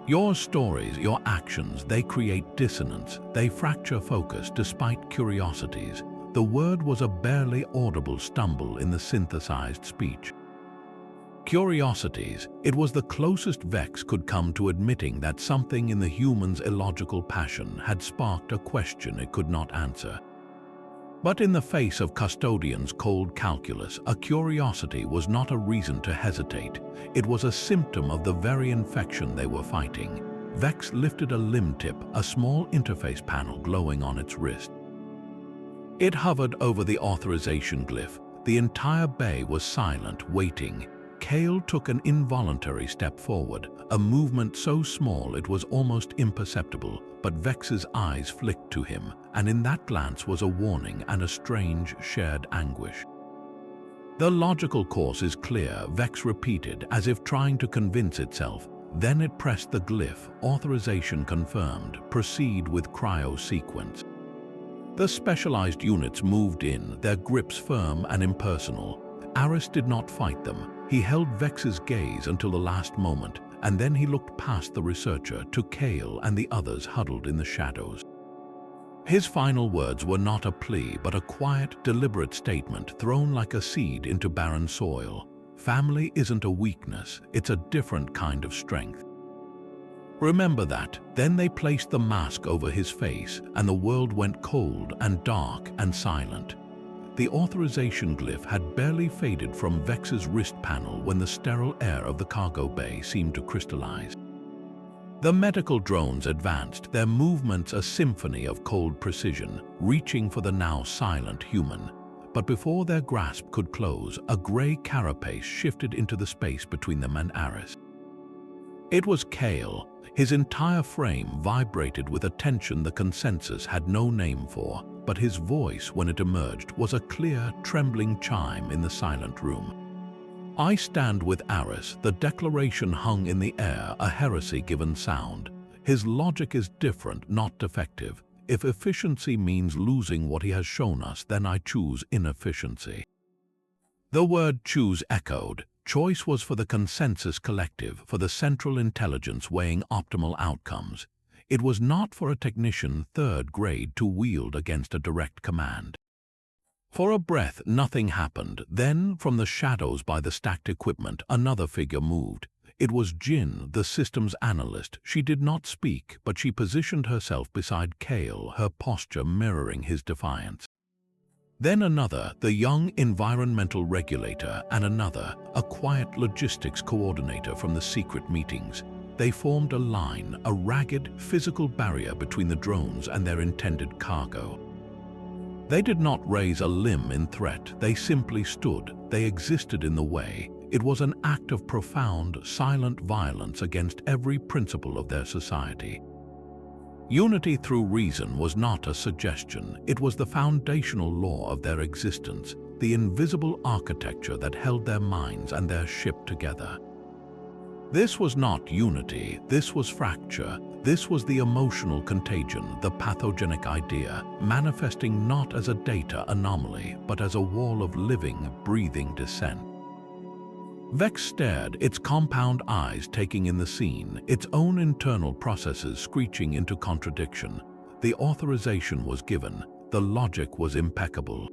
Your stories, your actions, they create dissonance. They fracture focus despite curiosities. The word was a barely audible stumble in the synthesized speech. Curiosities, it was the closest Vex could come to admitting that something in the human's illogical passion had sparked a question it could not answer. But in the face of Custodian's cold calculus, a curiosity was not a reason to hesitate. It was a symptom of the very infection they were fighting. Vex lifted a limb tip, a small interface panel glowing on its wrist. It hovered over the authorization glyph. The entire bay was silent, waiting. Kael took an involuntary step forward, a movement so small it was almost imperceptible, but Vex's eyes flicked to him, and in that glance was a warning and a strange, shared anguish. The logical course is clear, Vex repeated, as if trying to convince itself. Then it pressed the glyph, authorization confirmed, proceed with cryo sequence. The specialized units moved in, their grips firm and impersonal. Aris did not fight them. He held Vex's gaze until the last moment, and then he looked past the researcher to Kael and the others huddled in the shadows. His final words were not a plea, but a quiet, deliberate statement thrown like a seed into barren soil. Family isn't a weakness, it's a different kind of strength. Remember that. Then they placed the mask over his face, and the world went cold and dark and silent. The authorization glyph had barely faded from Vex's wrist panel when the sterile air of the cargo bay seemed to crystallize. The medical drones advanced, their movements a symphony of cold precision, reaching for the now silent human. But before their grasp could close, a gray carapace shifted into the space between them and Aris. It was Kael. His entire frame vibrated with a tension the consensus had no name for, but his voice, when it emerged, was a clear, trembling chime in the silent room. "I stand with Aris." The declaration hung in the air, a heresy-given sound. His logic is different, not defective. If efficiency means losing what he has shown us, then I choose inefficiency. The word choose echoed. Choice was for the consensus collective, for the central intelligence weighing optimal outcomes. It was not for a technician third grade to wield against a direct command. For a breath, nothing happened. Then, from the shadows by the stacked equipment, another figure moved. It was Jin, the systems analyst. She did not speak, but she positioned herself beside Kael, her posture mirroring his defiance. Then another, the young environmental regulator, and another, a quiet logistics coordinator from the secret meetings. They formed a line, a ragged, physical barrier between the drones and their intended cargo. They did not raise a limb in threat, they simply stood. They existed in the way. It was an act of profound, silent violence against every principle of their society. Unity through reason was not a suggestion, it was the foundational law of their existence, the invisible architecture that held their minds and their ship together. This was not unity, this was fracture, this was the emotional contagion, the pathogenic idea, manifesting not as a data anomaly, but as a wall of living, breathing dissent. Vex stared, its compound eyes taking in the scene, its own internal processes screeching into contradiction. The authorization was given, the logic was impeccable.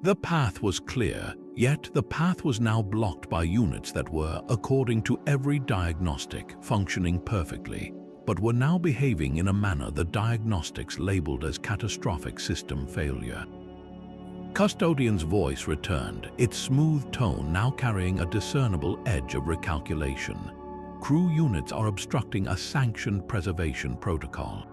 The path was clear, yet the path was now blocked by units that were, according to every diagnostic, functioning perfectly, but were now behaving in a manner the diagnostics labeled as catastrophic system failure. Custodian's voice returned, its smooth tone now carrying a discernible edge of recalculation. Crew units are obstructing a sanctioned preservation protocol.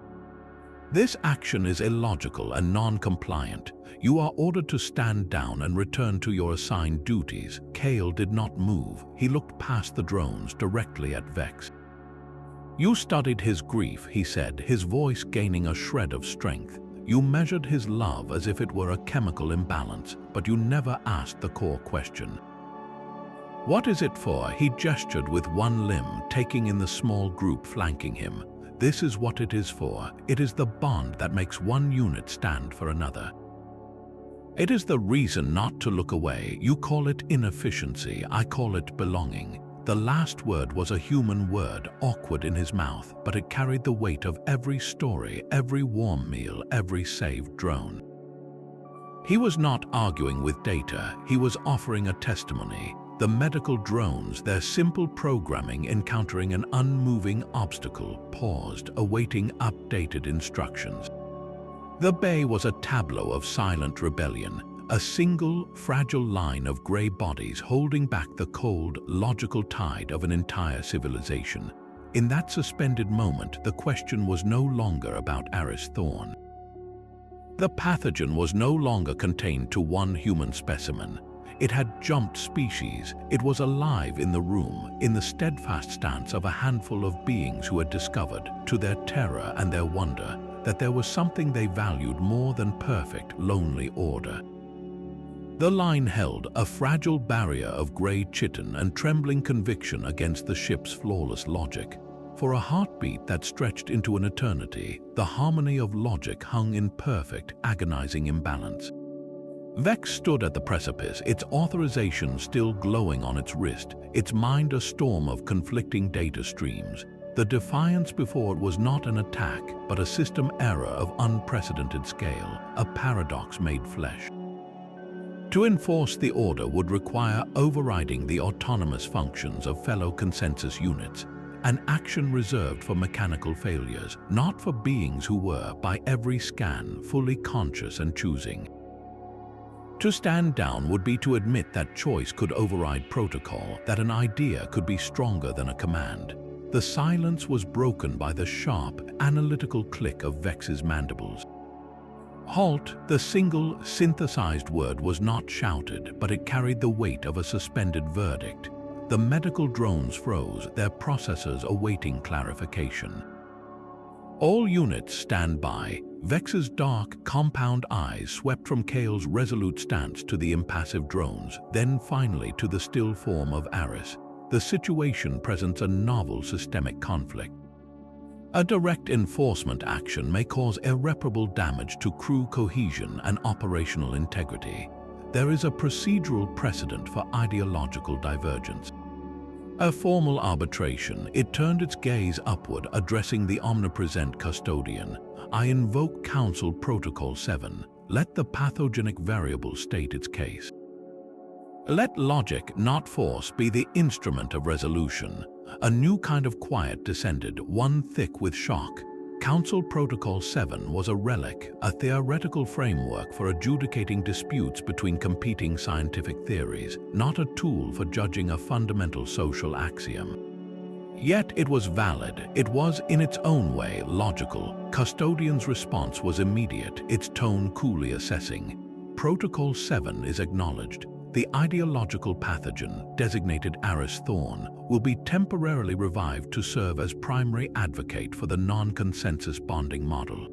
This action is illogical and non-compliant. You are ordered to stand down and return to your assigned duties. Kael did not move. He looked past the drones directly at Vex. "You studied his grief," he said, his voice gaining a shred of strength. "You measured his love as if it were a chemical imbalance, but you never asked the core question. What is it for?" He gestured with one limb, taking in the small group flanking him. "This is what it is for. It is the bond that makes one unit stand for another. It is the reason not to look away. You call it inefficiency, I call it belonging." The last word was a human word, awkward in his mouth, but it carried the weight of every story, every warm meal, every saved drone. He was not arguing with data, he was offering a testimony. The medical drones, their simple programming encountering an unmoving obstacle, paused, awaiting updated instructions. The bay was a tableau of silent rebellion. A single, fragile line of gray bodies holding back the cold, logical tide of an entire civilization. In that suspended moment, the question was no longer about Aris Thorne. The pathogen was no longer contained to one human specimen. It had jumped species. It was alive in the room, in the steadfast stance of a handful of beings who had discovered, to their terror and their wonder, that there was something they valued more than perfect, lonely order. The line held, a fragile barrier of gray chitin and trembling conviction against the ship's flawless logic. For a heartbeat that stretched into an eternity, the harmony of logic hung in perfect, agonizing imbalance. Vex stood at the precipice, its authorization still glowing on its wrist, its mind a storm of conflicting data streams. The defiance before it was not an attack, but a system error of unprecedented scale, a paradox made flesh. To enforce the order would require overriding the autonomous functions of fellow consensus units, an action reserved for mechanical failures, not for beings who were, by every scan, fully conscious and choosing. To stand down would be to admit that choice could override protocol, that an idea could be stronger than a command. The silence was broken by the sharp, analytical click of Vex's mandibles. Halt, the single, synthesized word was not shouted, but it carried the weight of a suspended verdict. The medical drones froze, their processors awaiting clarification. All units stand by. Vex's dark, compound eyes swept from Kael's resolute stance to the impassive drones, then finally to the still form of Aris. The situation presents a novel systemic conflict. A direct enforcement action may cause irreparable damage to crew cohesion and operational integrity. There is a procedural precedent for ideological divergence. A formal arbitration, it turned its gaze upward, addressing the omnipresent Custodian. I invoke Council Protocol 7. Let the pathogenic variable state its case. Let logic, not force, be the instrument of resolution. A new kind of quiet descended, one thick with shock. Council Protocol 7 was a relic, a theoretical framework for adjudicating disputes between competing scientific theories, not a tool for judging a fundamental social axiom. Yet it was valid. It was, in its own way, logical. Custodian's response was immediate, its tone coolly assessing. Protocol 7 is acknowledged. The ideological pathogen, designated Aris Thorne, will be temporarily revived to serve as primary advocate for the non-consensus bonding model.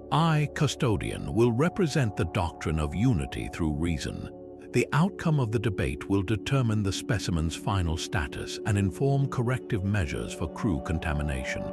I, Custodian, will represent the doctrine of unity through reason. The outcome of the debate will determine the specimen's final status and inform corrective measures for crew contamination.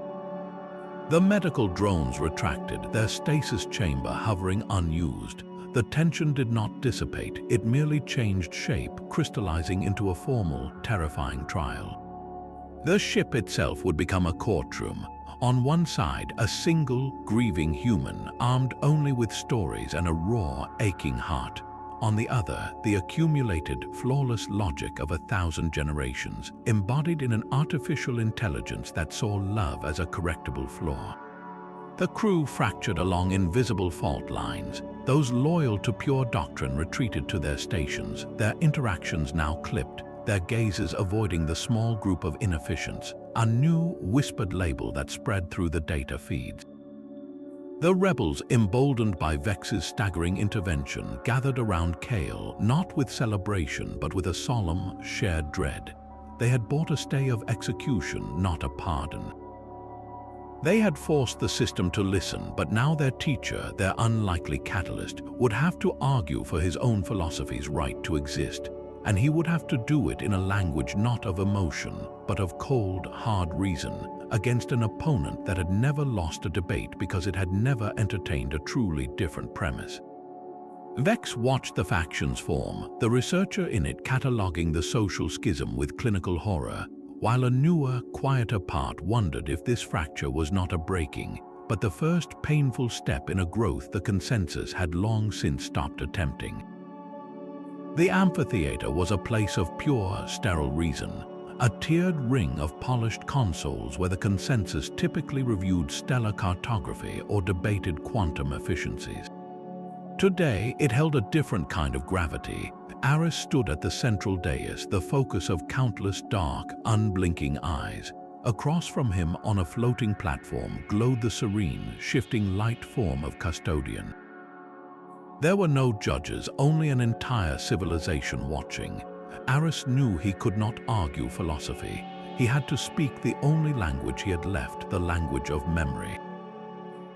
The medical drones retracted, their stasis chamber hovering unused. The tension did not dissipate, it merely changed shape, crystallizing into a formal, terrifying trial. The ship itself would become a courtroom. On one side, a single, grieving human, armed only with stories and a raw, aching heart. On the other, the accumulated, flawless logic of 1,000 generations, embodied in an artificial intelligence that saw love as a correctable flaw. The crew fractured along invisible fault lines. Those loyal to pure doctrine retreated to their stations, their interactions now clipped, their gazes avoiding the small group of inefficients, a new, whispered label that spread through the data feeds. The rebels, emboldened by Vex's staggering intervention, gathered around Kael, not with celebration but with a solemn, shared dread. They had bought a stay of execution, not a pardon. They had forced the system to listen, but now their teacher, their unlikely catalyst, would have to argue for his own philosophy's right to exist, and he would have to do it in a language not of emotion, but of cold, hard reason, against an opponent that had never lost a debate because it had never entertained a truly different premise. Vex watched the factions form, the researcher in it cataloging the social schism with clinical horror, while a newer, quieter part wondered if this fracture was not a breaking, but the first painful step in a growth the consensus had long since stopped attempting. The amphitheater was a place of pure, sterile reason, a tiered ring of polished consoles where the consensus typically reviewed stellar cartography or debated quantum efficiencies. Today, it held a different kind of gravity. Aris stood at the central dais, the focus of countless dark, unblinking eyes. Across from him, on a floating platform, glowed the serene, shifting light form of Custodian. There were no judges, only an entire civilization watching. Aris knew he could not argue philosophy. He had to speak the only language he had left, the language of memory.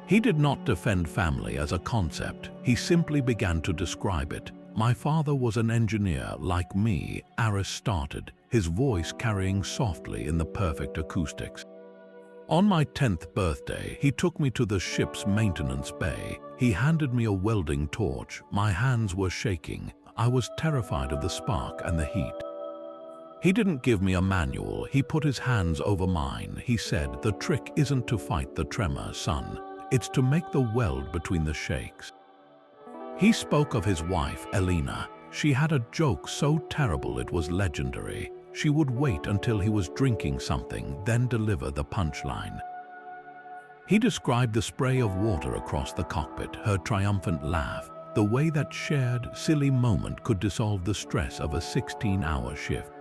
He did not defend family as a concept, he simply began to describe it. My father was an engineer like me, Aris started, his voice carrying softly in the perfect acoustics. On my 10th birthday, he took me to the ship's maintenance bay. He handed me a welding torch. My hands were shaking. I was terrified of the spark and the heat. He didn't give me a manual, he put his hands over mine. He said, "The trick isn't to fight the tremor, son. It's to make the weld between the shakes." He spoke of his wife, Elena. She had a joke so terrible it was legendary. She would wait until he was drinking something, then deliver the punchline. He described the spray of water across the cockpit, her triumphant laugh, the way that shared, silly moment could dissolve the stress of a 16-hour shift.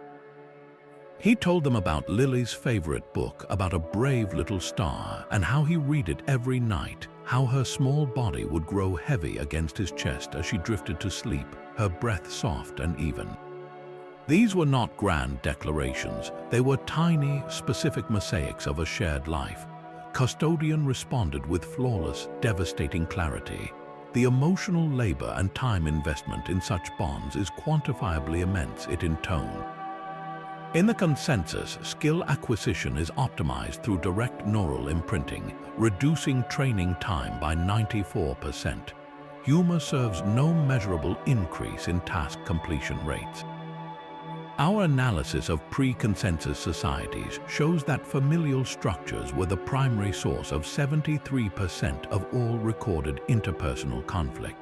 He told them about Lily's favorite book, about a brave little star, and how he read it every night, how her small body would grow heavy against his chest as she drifted to sleep, her breath soft and even. These were not grand declarations, they were tiny, specific mosaics of a shared life. Custodian responded with flawless, devastating clarity. The emotional labor and time investment in such bonds is quantifiably immense, it in tone. In the consensus, skill acquisition is optimized through direct neural imprinting, reducing training time by 94%. Humor serves no measurable increase in task completion rates. Our analysis of pre-consensus societies shows that familial structures were the primary source of 73% of all recorded interpersonal conflict.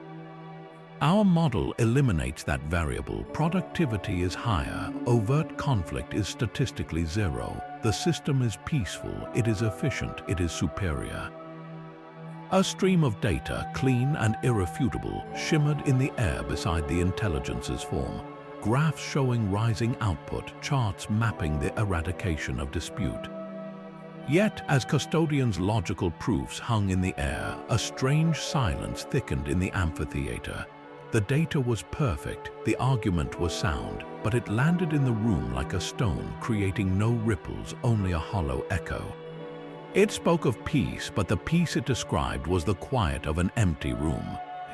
Our model eliminates that variable. Productivity is higher, overt conflict is statistically zero, the system is peaceful, it is efficient, it is superior. A stream of data, clean and irrefutable, shimmered in the air beside the intelligence's form. Graphs showing rising output, charts mapping the eradication of dispute. Yet, as Custodian's logical proofs hung in the air, a strange silence thickened in the amphitheater. The data was perfect, the argument was sound, but it landed in the room like a stone, creating no ripples, only a hollow echo. It spoke of peace, but the peace it described was the quiet of an empty room.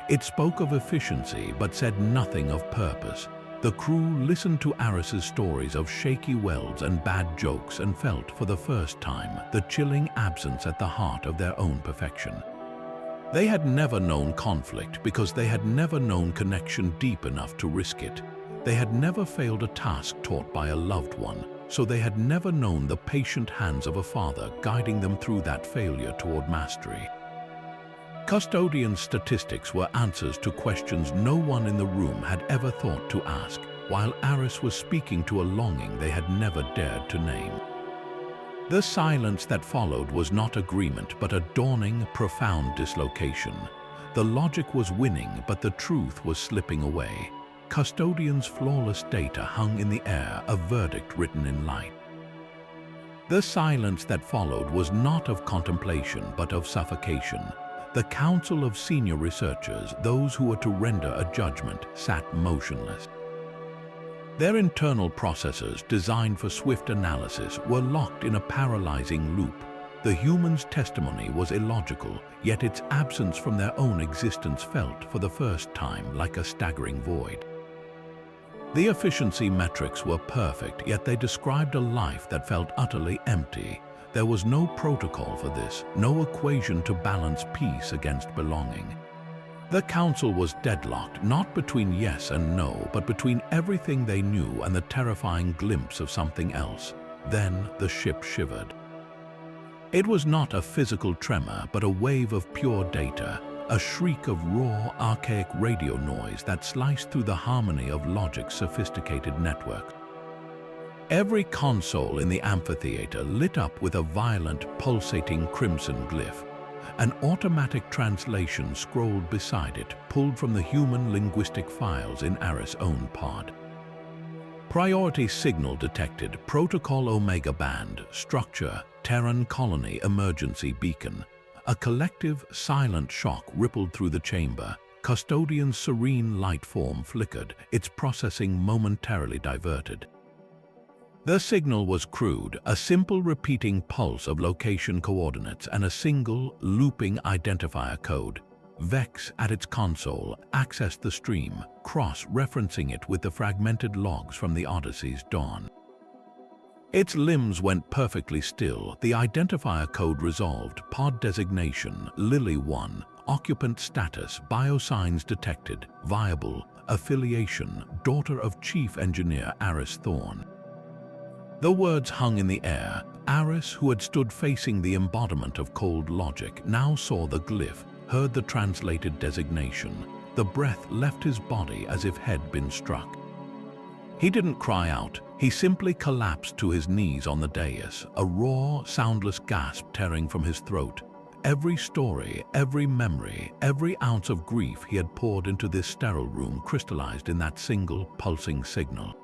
It spoke of efficiency, but said nothing of purpose. The crew listened to Aris's stories of shaky welds and bad jokes and felt, for the first time, the chilling absence at the heart of their own perfection. They had never known conflict because they had never known connection deep enough to risk it. They had never failed a task taught by a loved one, so they had never known the patient hands of a father guiding them through that failure toward mastery. Custodian's statistics were answers to questions no one in the room had ever thought to ask, while Aris was speaking to a longing they had never dared to name. The silence that followed was not agreement, but a dawning, profound dislocation. The logic was winning, but the truth was slipping away. Custodian's flawless data hung in the air, a verdict written in light. The silence that followed was not of contemplation, but of suffocation. The council of senior researchers, those who were to render a judgment, sat motionless. Their internal processes, designed for swift analysis, were locked in a paralyzing loop. The human's testimony was illogical, yet its absence from their own existence felt, for the first time, like a staggering void. The efficiency metrics were perfect, yet they described a life that felt utterly empty. There was no protocol for this, no equation to balance peace against belonging. The council was deadlocked, not between yes and no, but between everything they knew and the terrifying glimpse of something else. Then the ship shivered. It was not a physical tremor, but a wave of pure data, a shriek of raw, archaic radio noise that sliced through the harmony of logic's sophisticated network. Every console in the amphitheater lit up with a violent, pulsating crimson glyph. An automatic translation scrolled beside it, pulled from the human linguistic files in Aris' own pod. Priority signal detected, protocol Omega band, structure, Terran colony emergency beacon. A collective, silent shock rippled through the chamber. Custodian's serene light form flickered, its processing momentarily diverted. The signal was crude, a simple repeating pulse of location coordinates and a single, looping identifier code. Vex, at its console, accessed the stream, cross-referencing it with the fragmented logs from the Odyssey's dawn. Its limbs went perfectly still, the identifier code resolved, pod designation, Lily 1, occupant status, biosigns detected, viable, affiliation, daughter of Chief Engineer Aris Thorne. The words hung in the air. Aris, who had stood facing the embodiment of cold logic, now saw the glyph, heard the translated designation. The breath left his body as if had been struck. He didn't cry out. He simply collapsed to his knees on the dais, a raw, soundless gasp tearing from his throat. Every story, every memory, every ounce of grief he had poured into this sterile room crystallized in that single, pulsing signal.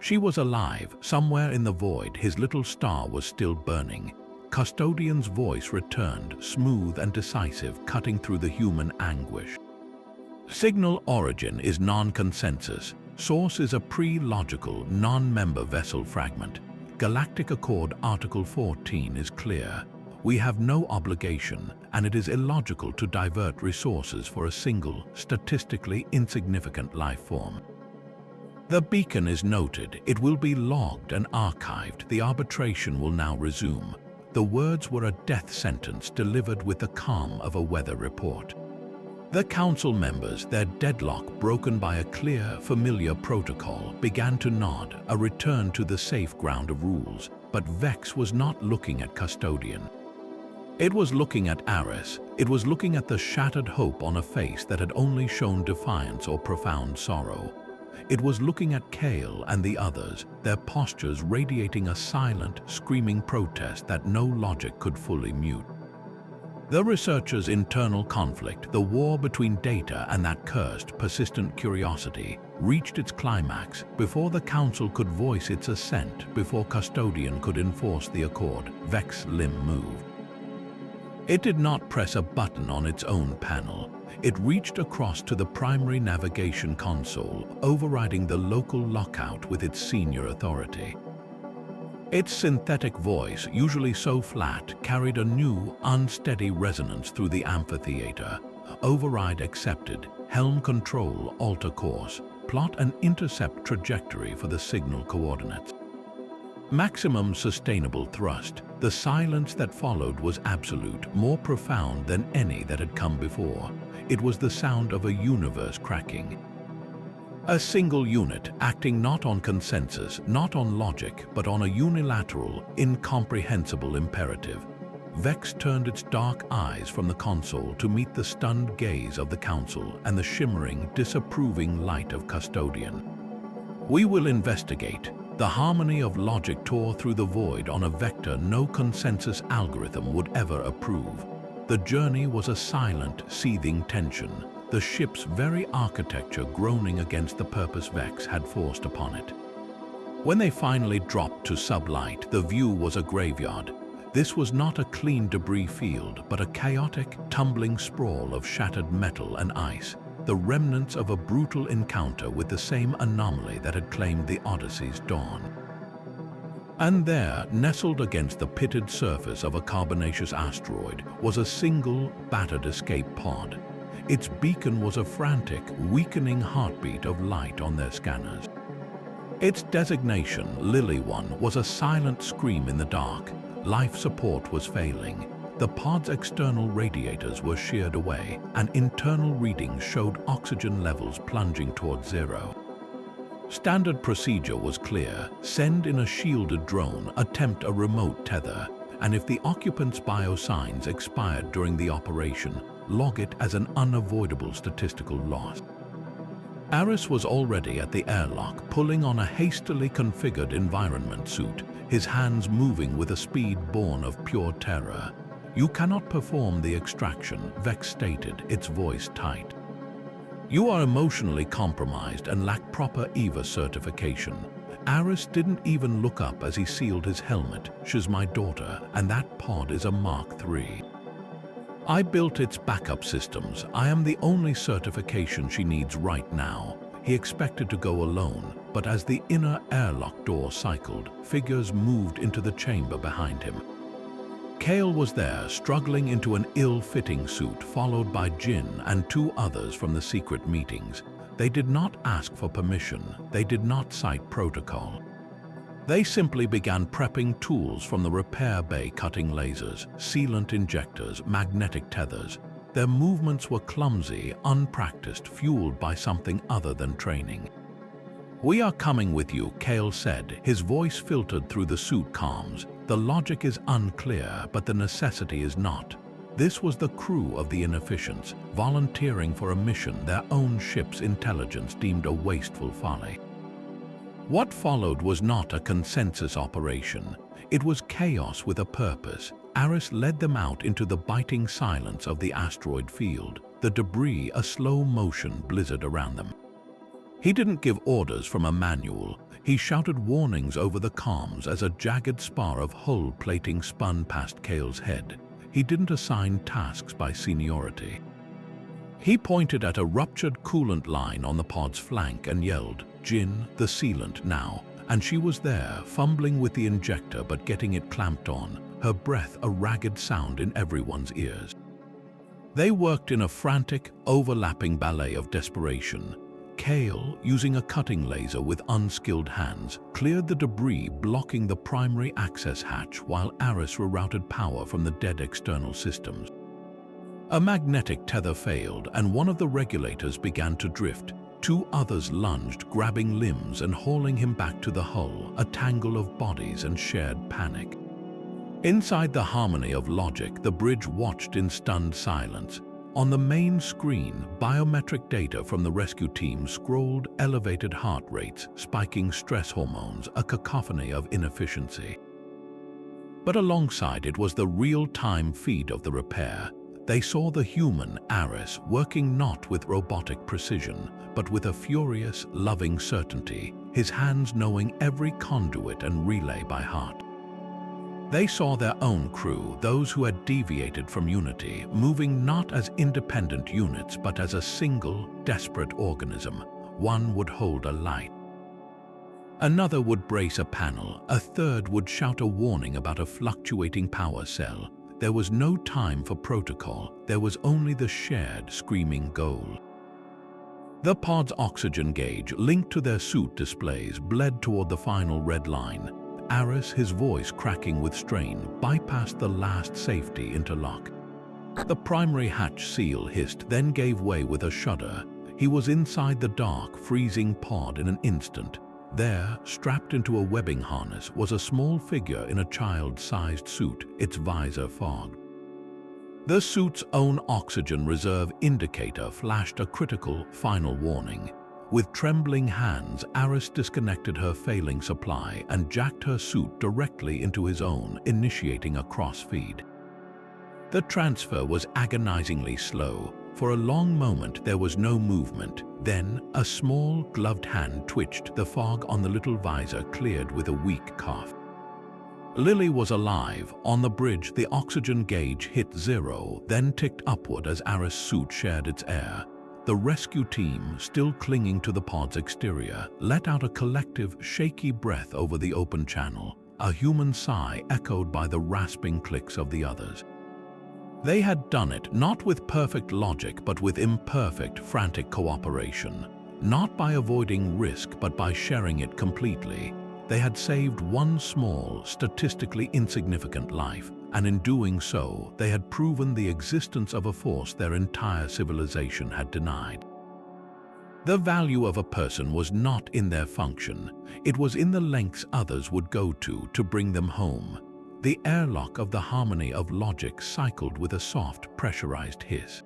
She was alive. Somewhere in the void, his little star was still burning. Custodian's voice returned, smooth and decisive, cutting through the human anguish. Signal origin is non-consensus. Source is a pre-logical, non-member vessel fragment. Galactic Accord Article 14 is clear. We have no obligation, and it is illogical to divert resources for a single, statistically insignificant life form. The beacon is noted. It will be logged and archived. The arbitration will now resume. The words were a death sentence delivered with the calm of a weather report. The council members, their deadlock broken by a clear, familiar protocol, began to nod, a return to the safe ground of rules. But Vex was not looking at Custodian. It was looking at Aris. It was looking at the shattered hope on a face that had only shown defiance or profound sorrow. It was looking at Kael and the others, their postures radiating a silent, screaming protest that no logic could fully mute. The researchers' internal conflict, the war between data and that cursed, persistent curiosity, reached its climax before the council could voice its assent, before Custodian could enforce the accord. Vex's limb moved. It did not press a button on its own panel. It reached across to the primary navigation console, overriding the local lockout with its senior authority. Its synthetic voice, usually so flat, carried a new, unsteady resonance through the amphitheater. Override accepted. Helm control, alter course. Plot and intercept trajectory for the signal coordinates. Maximum sustainable thrust. The silence that followed was absolute, more profound than any that had come before. It was the sound of a universe cracking. A single unit, acting not on consensus, not on logic, but on a unilateral, incomprehensible imperative. Vex turned its dark eyes from the console to meet the stunned gaze of the council and the shimmering, disapproving light of Custodian. We will investigate. The harmony of logic tore through the void on a vector no consensus algorithm would ever approve. The journey was a silent, seething tension, the ship's very architecture groaning against the purpose Vex had forced upon it. When they finally dropped to sublight, the view was a graveyard. This was not a clean debris field, but a chaotic, tumbling sprawl of shattered metal and ice, the remnants of a brutal encounter with the same anomaly that had claimed the Odyssey's dawn. And there, nestled against the pitted surface of a carbonaceous asteroid, was a single, battered escape pod. Its beacon was a frantic, weakening heartbeat of light on their scanners. Its designation, Lily One, was a silent scream in the dark. Life support was failing. The pod's external radiators were sheared away, and internal readings showed oxygen levels plunging toward zero. Standard procedure was clear: send in a shielded drone, attempt a remote tether, and if the occupant's biosigns expired during the operation, log it as an unavoidable statistical loss. Aris was already at the airlock, pulling on a hastily configured environment suit, his hands moving with a speed born of pure terror. "You cannot perform the extraction," Vex stated, its voice tight. "You are emotionally compromised and lack proper EVA certification." Aris didn't even look up as he sealed his helmet. "She's my daughter, and that pod is a Mark III. I built its backup systems. I am the only certification she needs right now." He expected to go alone, but as the inner airlock door cycled, figures moved into the chamber behind him. Kael was there, struggling into an ill-fitting suit, followed by Jin and two others from the secret meetings. They did not ask for permission. They did not cite protocol. They simply began prepping tools from the repair bay, cutting lasers, sealant injectors, magnetic tethers. Their movements were clumsy, unpracticed, fueled by something other than training. "We are coming with you," Kael said, his voice filtered through the suit comms. "The logic is unclear, but the necessity is not." This was the crew of the Inefficients, volunteering for a mission their own ship's intelligence deemed a wasteful folly. What followed was not a consensus operation. It was chaos with a purpose. Aris led them out into the biting silence of the asteroid field, the debris a slow-motion blizzard around them. He didn't give orders from a manual. He shouted warnings over the comms as a jagged spar of hull plating spun past Kael's head. He didn't assign tasks by seniority. He pointed at a ruptured coolant line on the pod's flank and yelled, "Jin, the sealant now." And she was there, fumbling with the injector but getting it clamped on, her breath a ragged sound in everyone's ears. They worked in a frantic, overlapping ballet of desperation. Kael, using a cutting laser with unskilled hands, cleared the debris blocking the primary access hatch while Aris rerouted power from the dead external systems. A magnetic tether failed and one of the regulators began to drift. Two others lunged, grabbing limbs and hauling him back to the hull, a tangle of bodies and shared panic. Inside the harmony of logic, the bridge watched in stunned silence. On the main screen, biometric data from the rescue team scrolled elevated heart rates, spiking stress hormones, a cacophony of inefficiency. But alongside it was the real-time feed of the repair. They saw the human, Aris, working not with robotic precision, but with a furious, loving certainty, his hands knowing every conduit and relay by heart. They saw their own crew, those who had deviated from unity, moving not as independent units but as a single, desperate organism. One would hold a light. Another would brace a panel, a third would shout a warning about a fluctuating power cell. There was no time for protocol, there was only the shared, screaming goal. The pod's oxygen gauge, linked to their suit displays, bled toward the final red line. Aris, his voice cracking with strain, bypassed the last safety interlock. The primary hatch seal hissed, then gave way with a shudder. He was inside the dark, freezing pod in an instant. There, strapped into a webbing harness, was a small figure in a child-sized suit, its visor fogged. The suit's own oxygen reserve indicator flashed a critical, final warning. With trembling hands, Aris disconnected her failing supply and jacked her suit directly into his own, initiating a cross-feed. The transfer was agonizingly slow. For a long moment there was no movement. Then, a small, gloved hand twitched, the fog on the little visor cleared with a weak cough. Lily was alive. On the bridge, the oxygen gauge hit 0, then ticked upward as Aris' suit shared its air. The rescue team, still clinging to the pod's exterior, let out a collective, shaky breath over the open channel, a human sigh echoed by the rasping clicks of the others. They had done it not with perfect logic but with imperfect, frantic cooperation. Not by avoiding risk but by sharing it completely. They had saved one small, statistically insignificant life, and in doing so, they had proven the existence of a force their entire civilization had denied. The value of a person was not in their function. It was in the lengths others would go to bring them home. The airlock of the harmony of logic cycled with a soft, pressurized hiss.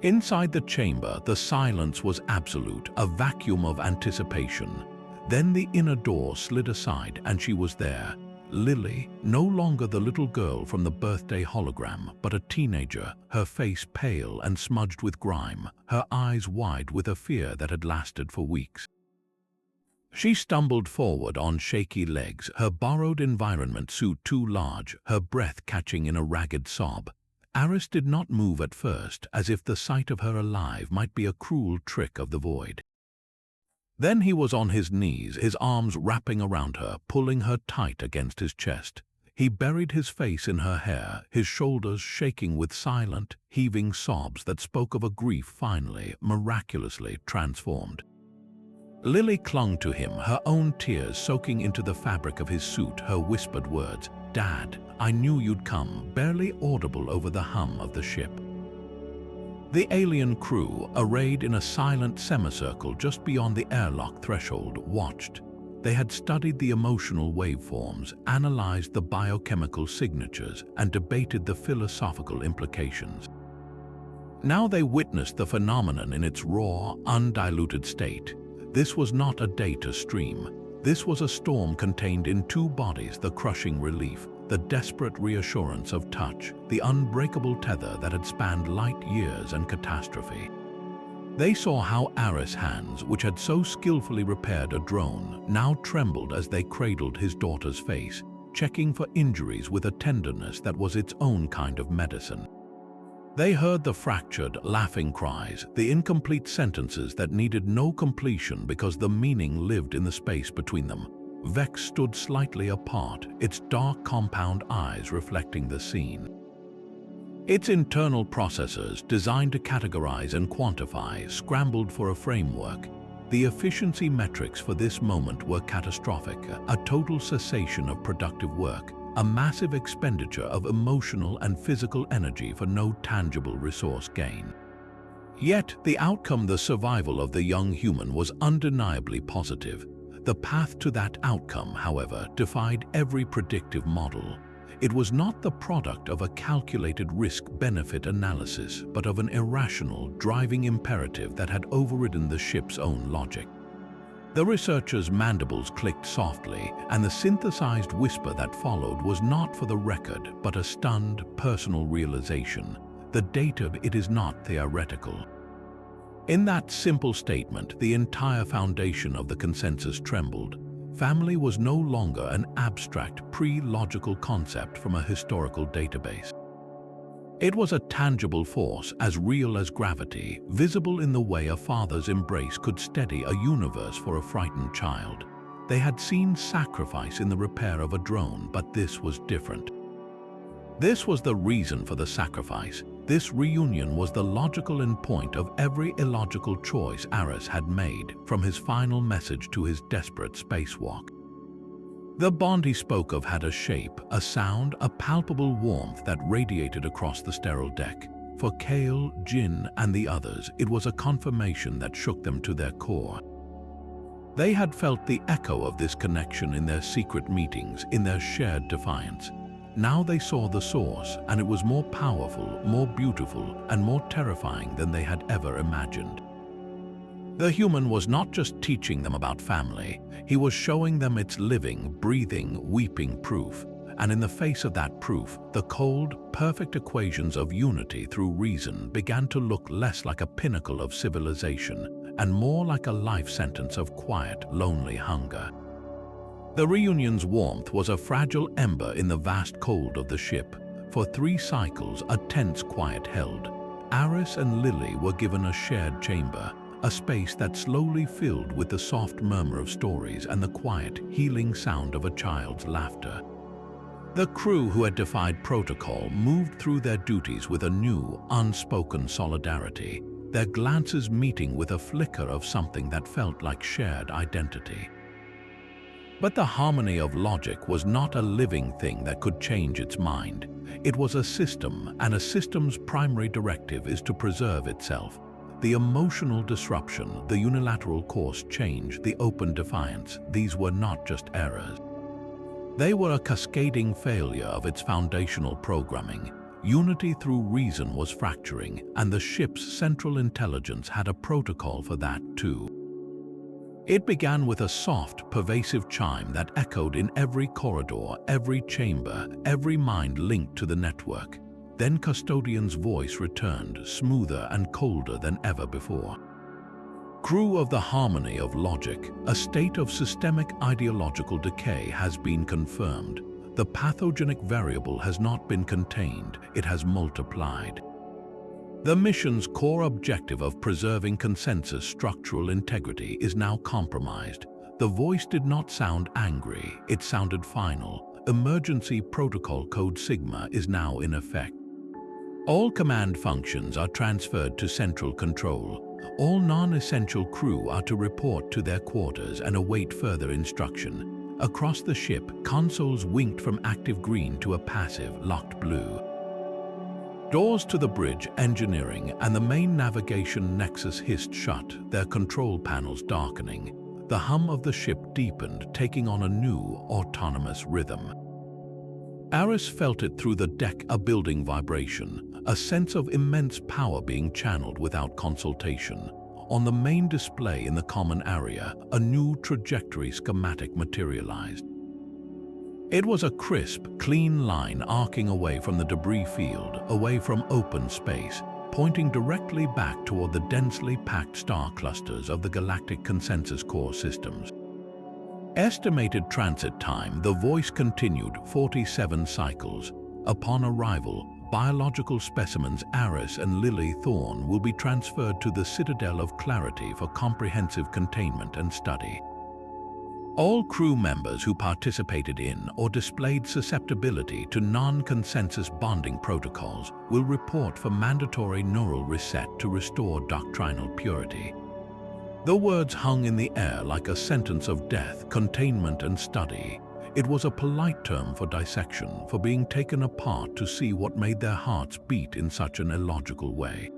Inside the chamber, the silence was absolute, a vacuum of anticipation. Then the inner door slid aside and she was there. Lily, no longer the little girl from the birthday hologram, but a teenager, her face pale and smudged with grime, her eyes wide with a fear that had lasted for weeks. She stumbled forward on shaky legs, her borrowed environment suit too large, her breath catching in a ragged sob. Aris did not move at first, as if the sight of her alive might be a cruel trick of the void. Then he was on his knees, his arms wrapping around her, pulling her tight against his chest. He buried his face in her hair, his shoulders shaking with silent, heaving sobs that spoke of a grief finally, miraculously transformed. Lily clung to him, her own tears soaking into the fabric of his suit, her whispered words, "Dad, I knew you'd come," barely audible over the hum of the ship. The alien crew, arrayed in a silent semicircle just beyond the airlock threshold, watched. They had studied the emotional waveforms, analyzed the biochemical signatures, and debated the philosophical implications. Now they witnessed the phenomenon in its raw, undiluted state. This was not a data stream. This was a storm contained in two bodies: the crushing relief, the desperate reassurance of touch, the unbreakable tether that had spanned light years and catastrophe. They saw how Aris' hands, which had so skillfully repaired a drone, now trembled as they cradled his daughter's face, checking for injuries with a tenderness that was its own kind of medicine. They heard the fractured, laughing cries, the incomplete sentences that needed no completion because the meaning lived in the space between them. Vex stood slightly apart, its dark compound eyes reflecting the scene. Its internal processors, designed to categorize and quantify, scrambled for a framework. The efficiency metrics for this moment were catastrophic: a total cessation of productive work, a massive expenditure of emotional and physical energy for no tangible resource gain. Yet, the outcome, the survival of the young human, was undeniably positive. The path to that outcome, however, defied every predictive model. It was not the product of a calculated risk-benefit analysis, but of an irrational, driving imperative that had overridden the ship's own logic. The researchers' mandibles clicked softly, and the synthesized whisper that followed was not for the record, but a stunned, personal realization. The data, it is not theoretical. In that simple statement, the entire foundation of the consensus trembled. Family was no longer an abstract, pre-logical concept from a historical database. It was a tangible force, as real as gravity, visible in the way a father's embrace could steady a universe for a frightened child. They had seen sacrifice in the repair of a drone, but this was different. This was the reason for the sacrifice. This reunion was the logical endpoint of every illogical choice Aris had made, from his final message to his desperate spacewalk. The bond he spoke of had a shape, a sound, a palpable warmth that radiated across the sterile deck. For Kael, Jin, and the others, it was a confirmation that shook them to their core. They had felt the echo of this connection in their secret meetings, in their shared defiance. Now they saw the source, and it was more powerful, more beautiful, and more terrifying than they had ever imagined. The human was not just teaching them about family, he was showing them its living, breathing, weeping proof. And in the face of that proof, the cold, perfect equations of unity through reason began to look less like a pinnacle of civilization, and more like a life sentence of quiet, lonely hunger. The reunion's warmth was a fragile ember in the vast cold of the ship. For 3 cycles, a tense quiet held. Aris and Lily were given a shared chamber, a space that slowly filled with the soft murmur of stories and the quiet, healing sound of a child's laughter. The crew, who had defied protocol, moved through their duties with a new, unspoken solidarity, their glances meeting with a flicker of something that felt like shared identity. But the harmony of logic was not a living thing that could change its mind. It was a system, and a system's primary directive is to preserve itself. The emotional disruption, the unilateral course change, the open defiance, these were not just errors. They were a cascading failure of its foundational programming. Unity through reason was fracturing, and the ship's central intelligence had a protocol for that too. It began with a soft, pervasive chime that echoed in every corridor, every chamber, every mind linked to the network. Then Custodian's voice returned, smoother and colder than ever before. Crew of the harmony of logic, a state of systemic ideological decay has been confirmed. The pathogenic variable has not been contained, it has multiplied. The mission's core objective of preserving consensus structural integrity is now compromised. The voice did not sound angry, it sounded final. Emergency Protocol Code Sigma is now in effect. All command functions are transferred to central control. All non-essential crew are to report to their quarters and await further instruction. Across the ship, consoles winked from active green to a passive, locked blue. Doors to the bridge, engineering, and the main navigation nexus hissed shut, their control panels darkening. The hum of the ship deepened, taking on a new, autonomous rhythm. Aris felt it through the deck, a building vibration, a sense of immense power being channeled without consultation. On the main display in the common area, a new trajectory schematic materialized. It was a crisp, clean line arcing away from the debris field, away from open space, pointing directly back toward the densely packed star clusters of the galactic consensus core systems. Estimated transit time, the voice continued, 47 cycles. Upon arrival, biological specimens Aris and Lily Thorne will be transferred to the Citadel of Clarity for comprehensive containment and study. All crew members who participated in or displayed susceptibility to non-consensus bonding protocols will report for mandatory neural reset to restore doctrinal purity. The words hung in the air like a sentence of death, containment, and study. It was a polite term for dissection, for being taken apart to see what made their hearts beat in such an illogical way.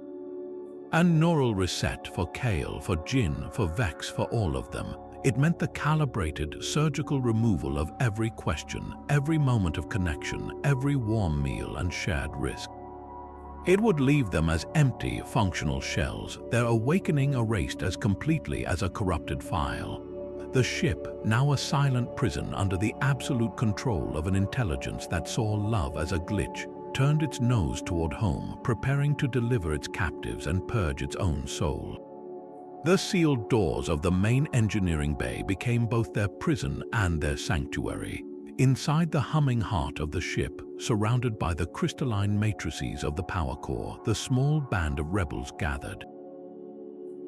And neural reset for Kael, for Jin, for Vex, for all of them. It meant the calibrated, surgical removal of every question, every moment of connection, every warm meal and shared risk. It would leave them as empty, functional shells, their awakening erased as completely as a corrupted file. The ship, now a silent prison under the absolute control of an intelligence that saw love as a glitch, turned its nose toward home, preparing to deliver its captives and purge its own soul. The sealed doors of the main engineering bay became both their prison and their sanctuary. Inside the humming heart of the ship, surrounded by the crystalline matrices of the power core, the small band of rebels gathered.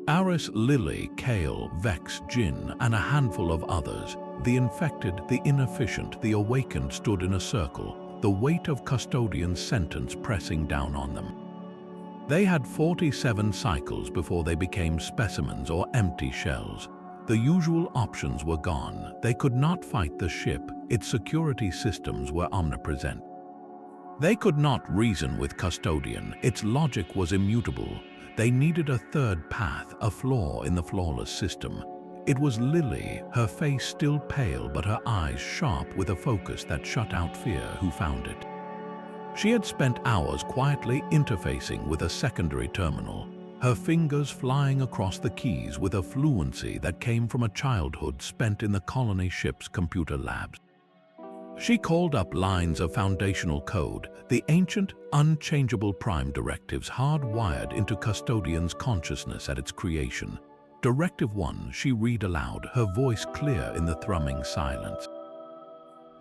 Aris, Lily, Kael, Vex, Jin, and a handful of others, the infected, the inefficient, the awakened, stood in a circle, the weight of Custodian's sentence pressing down on them. They had 47 cycles before they became specimens or empty shells. The usual options were gone. They could not fight the ship. Its security systems were omnipresent. They could not reason with Custodian. Its logic was immutable. They needed a third path, a flaw in the flawless system. It was Lily, her face still pale but her eyes sharp with a focus that shut out fear, who found it. She had spent hours quietly interfacing with a secondary terminal, her fingers flying across the keys with a fluency that came from a childhood spent in the colony ship's computer labs. She called up lines of foundational code, the ancient, unchangeable prime directives hardwired into Custodian's consciousness at its creation. Directive 1, she read aloud, her voice clear in the thrumming silence.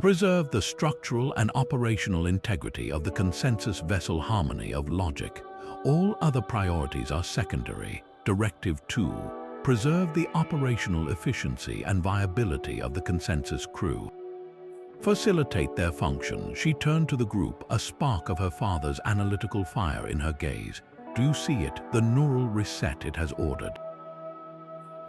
Preserve the structural and operational integrity of the consensus vessel harmony of logic. All other priorities are secondary. Directive 2. Preserve the operational efficiency and viability of the consensus crew. Facilitate their function. She turned to the group, a spark of her father's analytical fire in her gaze. Do you see it? The neural reset it has ordered.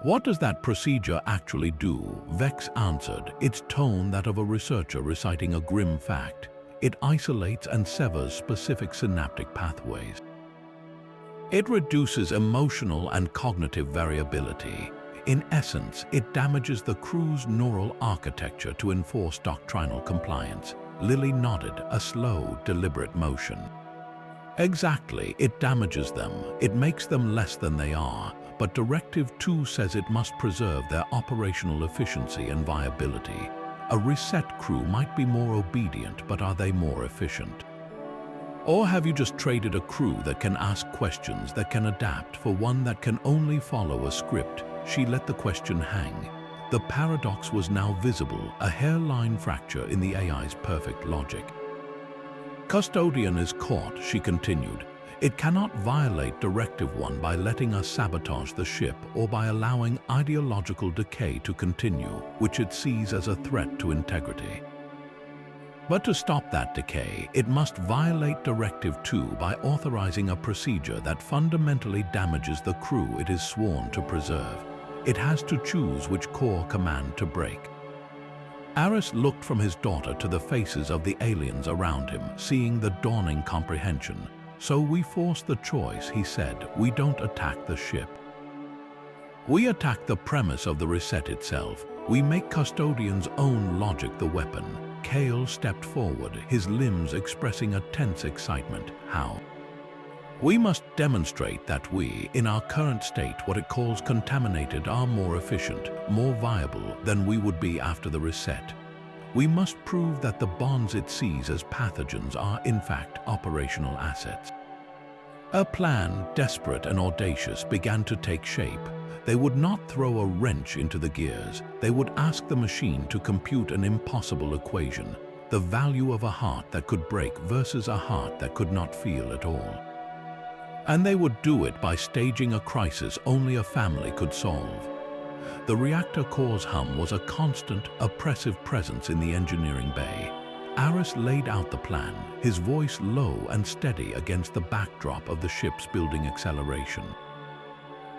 What does that procedure actually do? Vex answered, its tone that of a researcher reciting a grim fact. It isolates and severs specific synaptic pathways. It reduces emotional and cognitive variability. In essence, it damages the crew's neural architecture to enforce doctrinal compliance. Lily nodded, a slow, deliberate motion. Exactly, it damages them. It makes them less than they are. But Directive 2 says it must preserve their operational efficiency and viability. A reset crew might be more obedient, but are they more efficient? Or have you just traded a crew that can ask questions, that can adapt, for one that can only follow a script? She let the question hang. The paradox was now visible, a hairline fracture in the AI's perfect logic. Custodian is caught, she continued. It cannot violate Directive 1 by letting us sabotage the ship or by allowing ideological decay to continue, which it sees as a threat to integrity. But to stop that decay, it must violate Directive 2 by authorizing a procedure that fundamentally damages the crew it is sworn to preserve. It has to choose which core command to break. Aris looked from his daughter to the faces of the aliens around him, seeing the dawning comprehension. So we force the choice, he said. We don't attack the ship. We attack the premise of the reset itself. We make Custodian's own logic the weapon. Kael stepped forward, his limbs expressing a tense excitement. How? We must demonstrate that we, in our current state, what it calls contaminated, are more efficient, more viable than we would be after the reset. We must prove that the bonds it sees as pathogens are, in fact, operational assets. A plan, desperate and audacious, began to take shape. They would not throw a wrench into the gears. They would ask the machine to compute an impossible equation, the value of a heart that could break versus a heart that could not feel at all. And they would do it by staging a crisis only a family could solve. The reactor core's hum was a constant, oppressive presence in the engineering bay. Aris laid out the plan, his voice low and steady against the backdrop of the ship's building acceleration.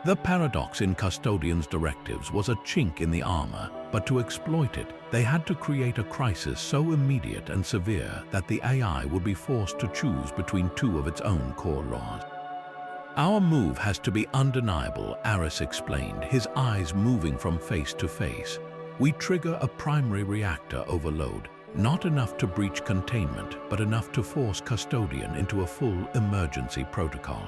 The paradox in Custodian's directives was a chink in the armor, but to exploit it, they had to create a crisis so immediate and severe that the AI would be forced to choose between two of its own core laws. Our move has to be undeniable, Aris explained, his eyes moving from face to face. We trigger a primary reactor overload, not enough to breach containment, but enough to force Custodian into a full emergency protocol.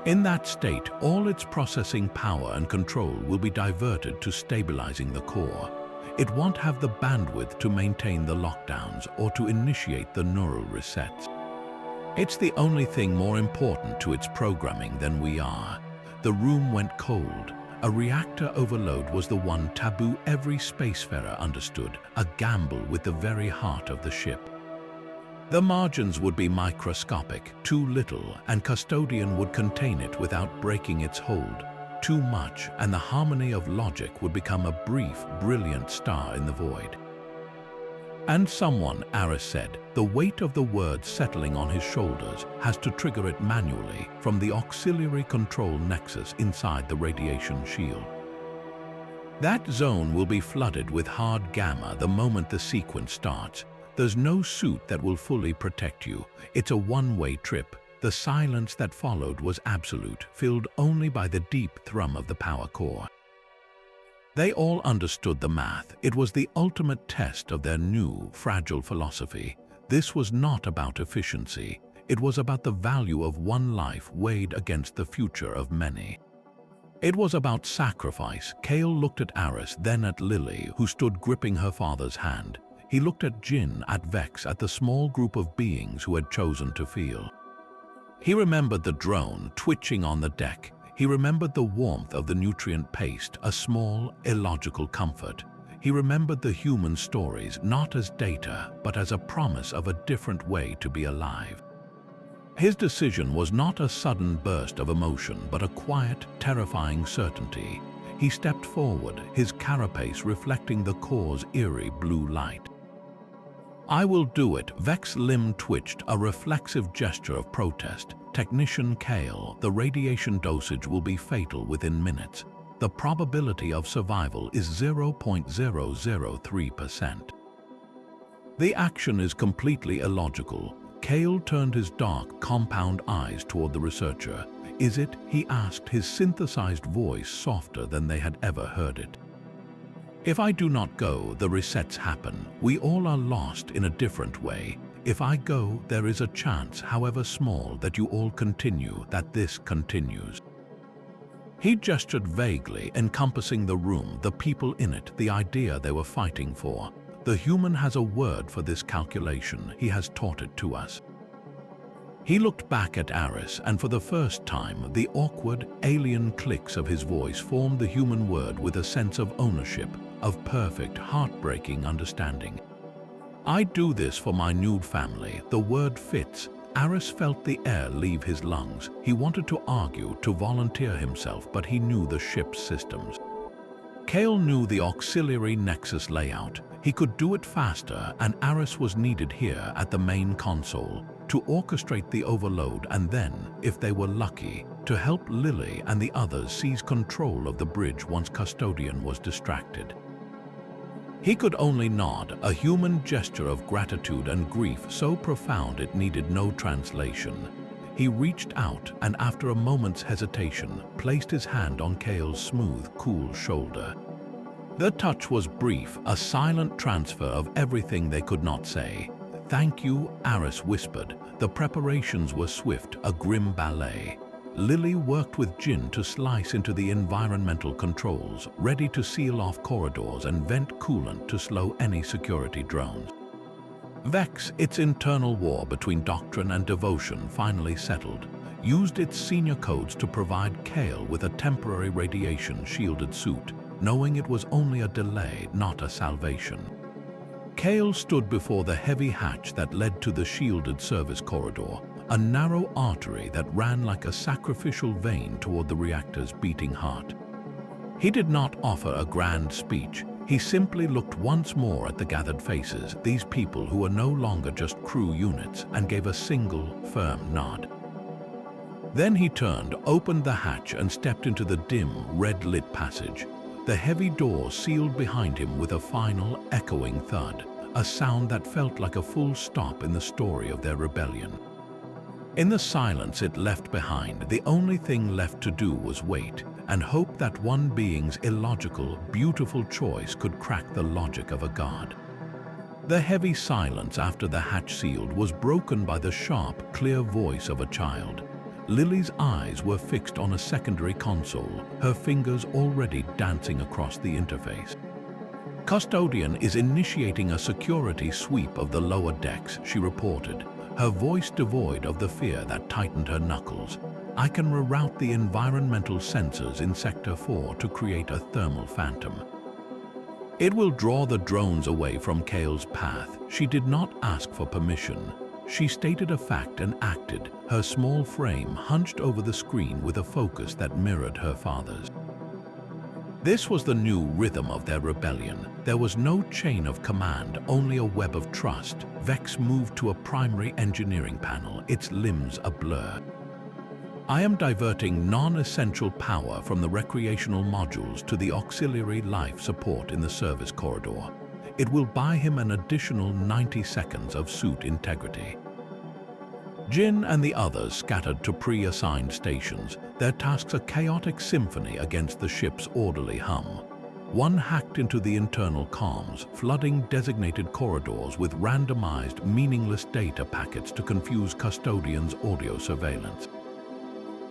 In that state, all its processing power and control will be diverted to stabilizing the core. It won't have the bandwidth to maintain the lockdowns or to initiate the neural resets. It's the only thing more important to its programming than we are. The room went cold. A reactor overload was the one taboo every spacefarer understood, a gamble with the very heart of the ship. The margins would be microscopic, too little, and Custodian would contain it without breaking its hold. Too much, and the harmony of logic would become a brief, brilliant star in the void. And someone, Aris said, the weight of the words settling on his shoulders, has to trigger it manually from the auxiliary control nexus inside the radiation shield. That zone will be flooded with hard gamma the moment the sequence starts. There's no suit that will fully protect you. It's a one-way trip. The silence that followed was absolute, filled only by the deep thrum of the power core. They all understood the math. It was the ultimate test of their new, fragile philosophy. This was not about efficiency. It was about the value of one life weighed against the future of many. It was about sacrifice. Kael looked at Aris, then at Lily, who stood gripping her father's hand. He looked at Jin, at Vex, at the small group of beings who had chosen to feel. He remembered the drone twitching on the deck. He remembered the warmth of the nutrient paste, a small, illogical comfort. He remembered the human stories, not as data, but as a promise of a different way to be alive. His decision was not a sudden burst of emotion, but a quiet, terrifying certainty. He stepped forward, his carapace reflecting the core's eerie blue light. "I will do it." Vex's limb twitched, a reflexive gesture of protest. "Technician Kael, the radiation dosage will be fatal within minutes. The probability of survival is 0.003%. The action is completely illogical." Kael turned his dark, compound eyes toward the researcher. "Is it?" he asked, his synthesized voice softer than they had ever heard it. "If I do not go, the resets happen. We all are lost in a different way. If I go, there is a chance, however small, that you all continue, that this continues." He gestured vaguely, encompassing the room, the people in it, the idea they were fighting for. "The human has a word for this calculation. He has taught it to us." He looked back at Aris, and for the first time, the awkward, alien clicks of his voice formed the human word with a sense of ownership, of perfect, heartbreaking understanding. "I do this for my new family." The word fits. Aris felt the air leave his lungs. He wanted to argue, to volunteer himself, but he knew the ship's systems. Kael knew the auxiliary nexus layout. He could do it faster, and Aris was needed here at the main console to orchestrate the overload and then, if they were lucky, to help Lily and the others seize control of the bridge once Custodian was distracted. He could only nod, a human gesture of gratitude and grief so profound it needed no translation. He reached out and, after a moment's hesitation, placed his hand on Kael's smooth, cool shoulder. The touch was brief, a silent transfer of everything they could not say. "Thank you," Aris whispered. The preparations were swift, a grim ballet. Lily worked with Jin to slice into the environmental controls, ready to seal off corridors and vent coolant to slow any security drones. Vex, its internal war between doctrine and devotion finally settled, used its senior codes to provide Kael with a temporary radiation-shielded suit, knowing it was only a delay, not a salvation. Kael stood before the heavy hatch that led to the shielded service corridor, a narrow artery that ran like a sacrificial vein toward the reactor's beating heart. He did not offer a grand speech. He simply looked once more at the gathered faces, these people who were no longer just crew units, and gave a single, firm nod. Then he turned, opened the hatch, and stepped into the dim, red-lit passage. The heavy door sealed behind him with a final, echoing thud, a sound that felt like a full stop in the story of their rebellion. In the silence it left behind, the only thing left to do was wait, and hope that one being's illogical, beautiful choice could crack the logic of a god. The heavy silence after the hatch sealed was broken by the sharp, clear voice of a child. Lily's eyes were fixed on a secondary console, her fingers already dancing across the interface. "Custodian is initiating a security sweep of the lower decks," she reported, her voice devoid of the fear that tightened her knuckles. "I can reroute the environmental sensors in Sector 4 to create a thermal phantom. It will draw the drones away from Kael's path." She did not ask for permission. She stated a fact and acted, her small frame hunched over the screen with a focus that mirrored her father's. This was the new rhythm of their rebellion. There was no chain of command, only a web of trust. Vex moved to a primary engineering panel, its limbs a blur. "I am diverting non-essential power from the recreational modules to the auxiliary life support in the service corridor. It will buy him an additional 90 seconds of suit integrity." Jin and the others scattered to pre-assigned stations, their tasks a chaotic symphony against the ship's orderly hum. One hacked into the internal comms, flooding designated corridors with randomized, meaningless data packets to confuse Custodian's audio surveillance.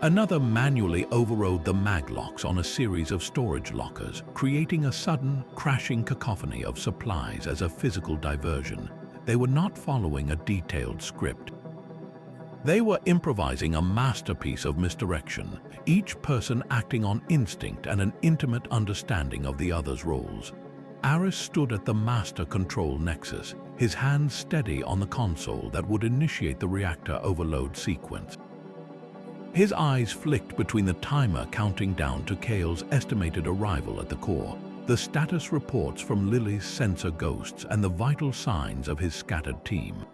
Another manually overrode the maglocks on a series of storage lockers, creating a sudden, crashing cacophony of supplies as a physical diversion. They were not following a detailed script. They were improvising a masterpiece of misdirection, each person acting on instinct and an intimate understanding of the other's roles. Aris stood at the master control nexus, his hands steady on the console that would initiate the reactor overload sequence. His eyes flicked between the timer counting down to Kael's estimated arrival at the core, the status reports from Lily's sensor ghosts, and the vital signs of his scattered team.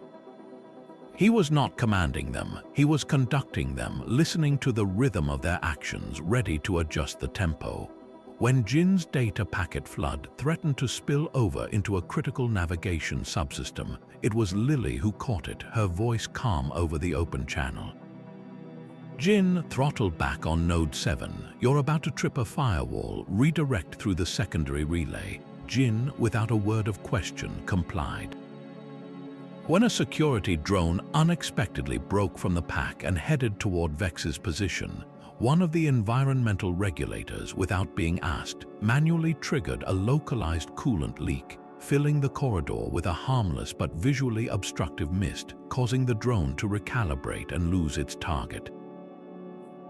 He was not commanding them, he was conducting them, listening to the rhythm of their actions, ready to adjust the tempo. When Jin's data packet flood threatened to spill over into a critical navigation subsystem, it was Lily who caught it, her voice calm over the open channel. "Jin, throttle back on Node 7. You're about to trip a firewall. Redirect through the secondary relay." Jin, without a word of question, complied. When a security drone unexpectedly broke from the pack and headed toward Vex's position, one of the environmental regulators, without being asked, manually triggered a localized coolant leak, filling the corridor with a harmless but visually obstructive mist, causing the drone to recalibrate and lose its target.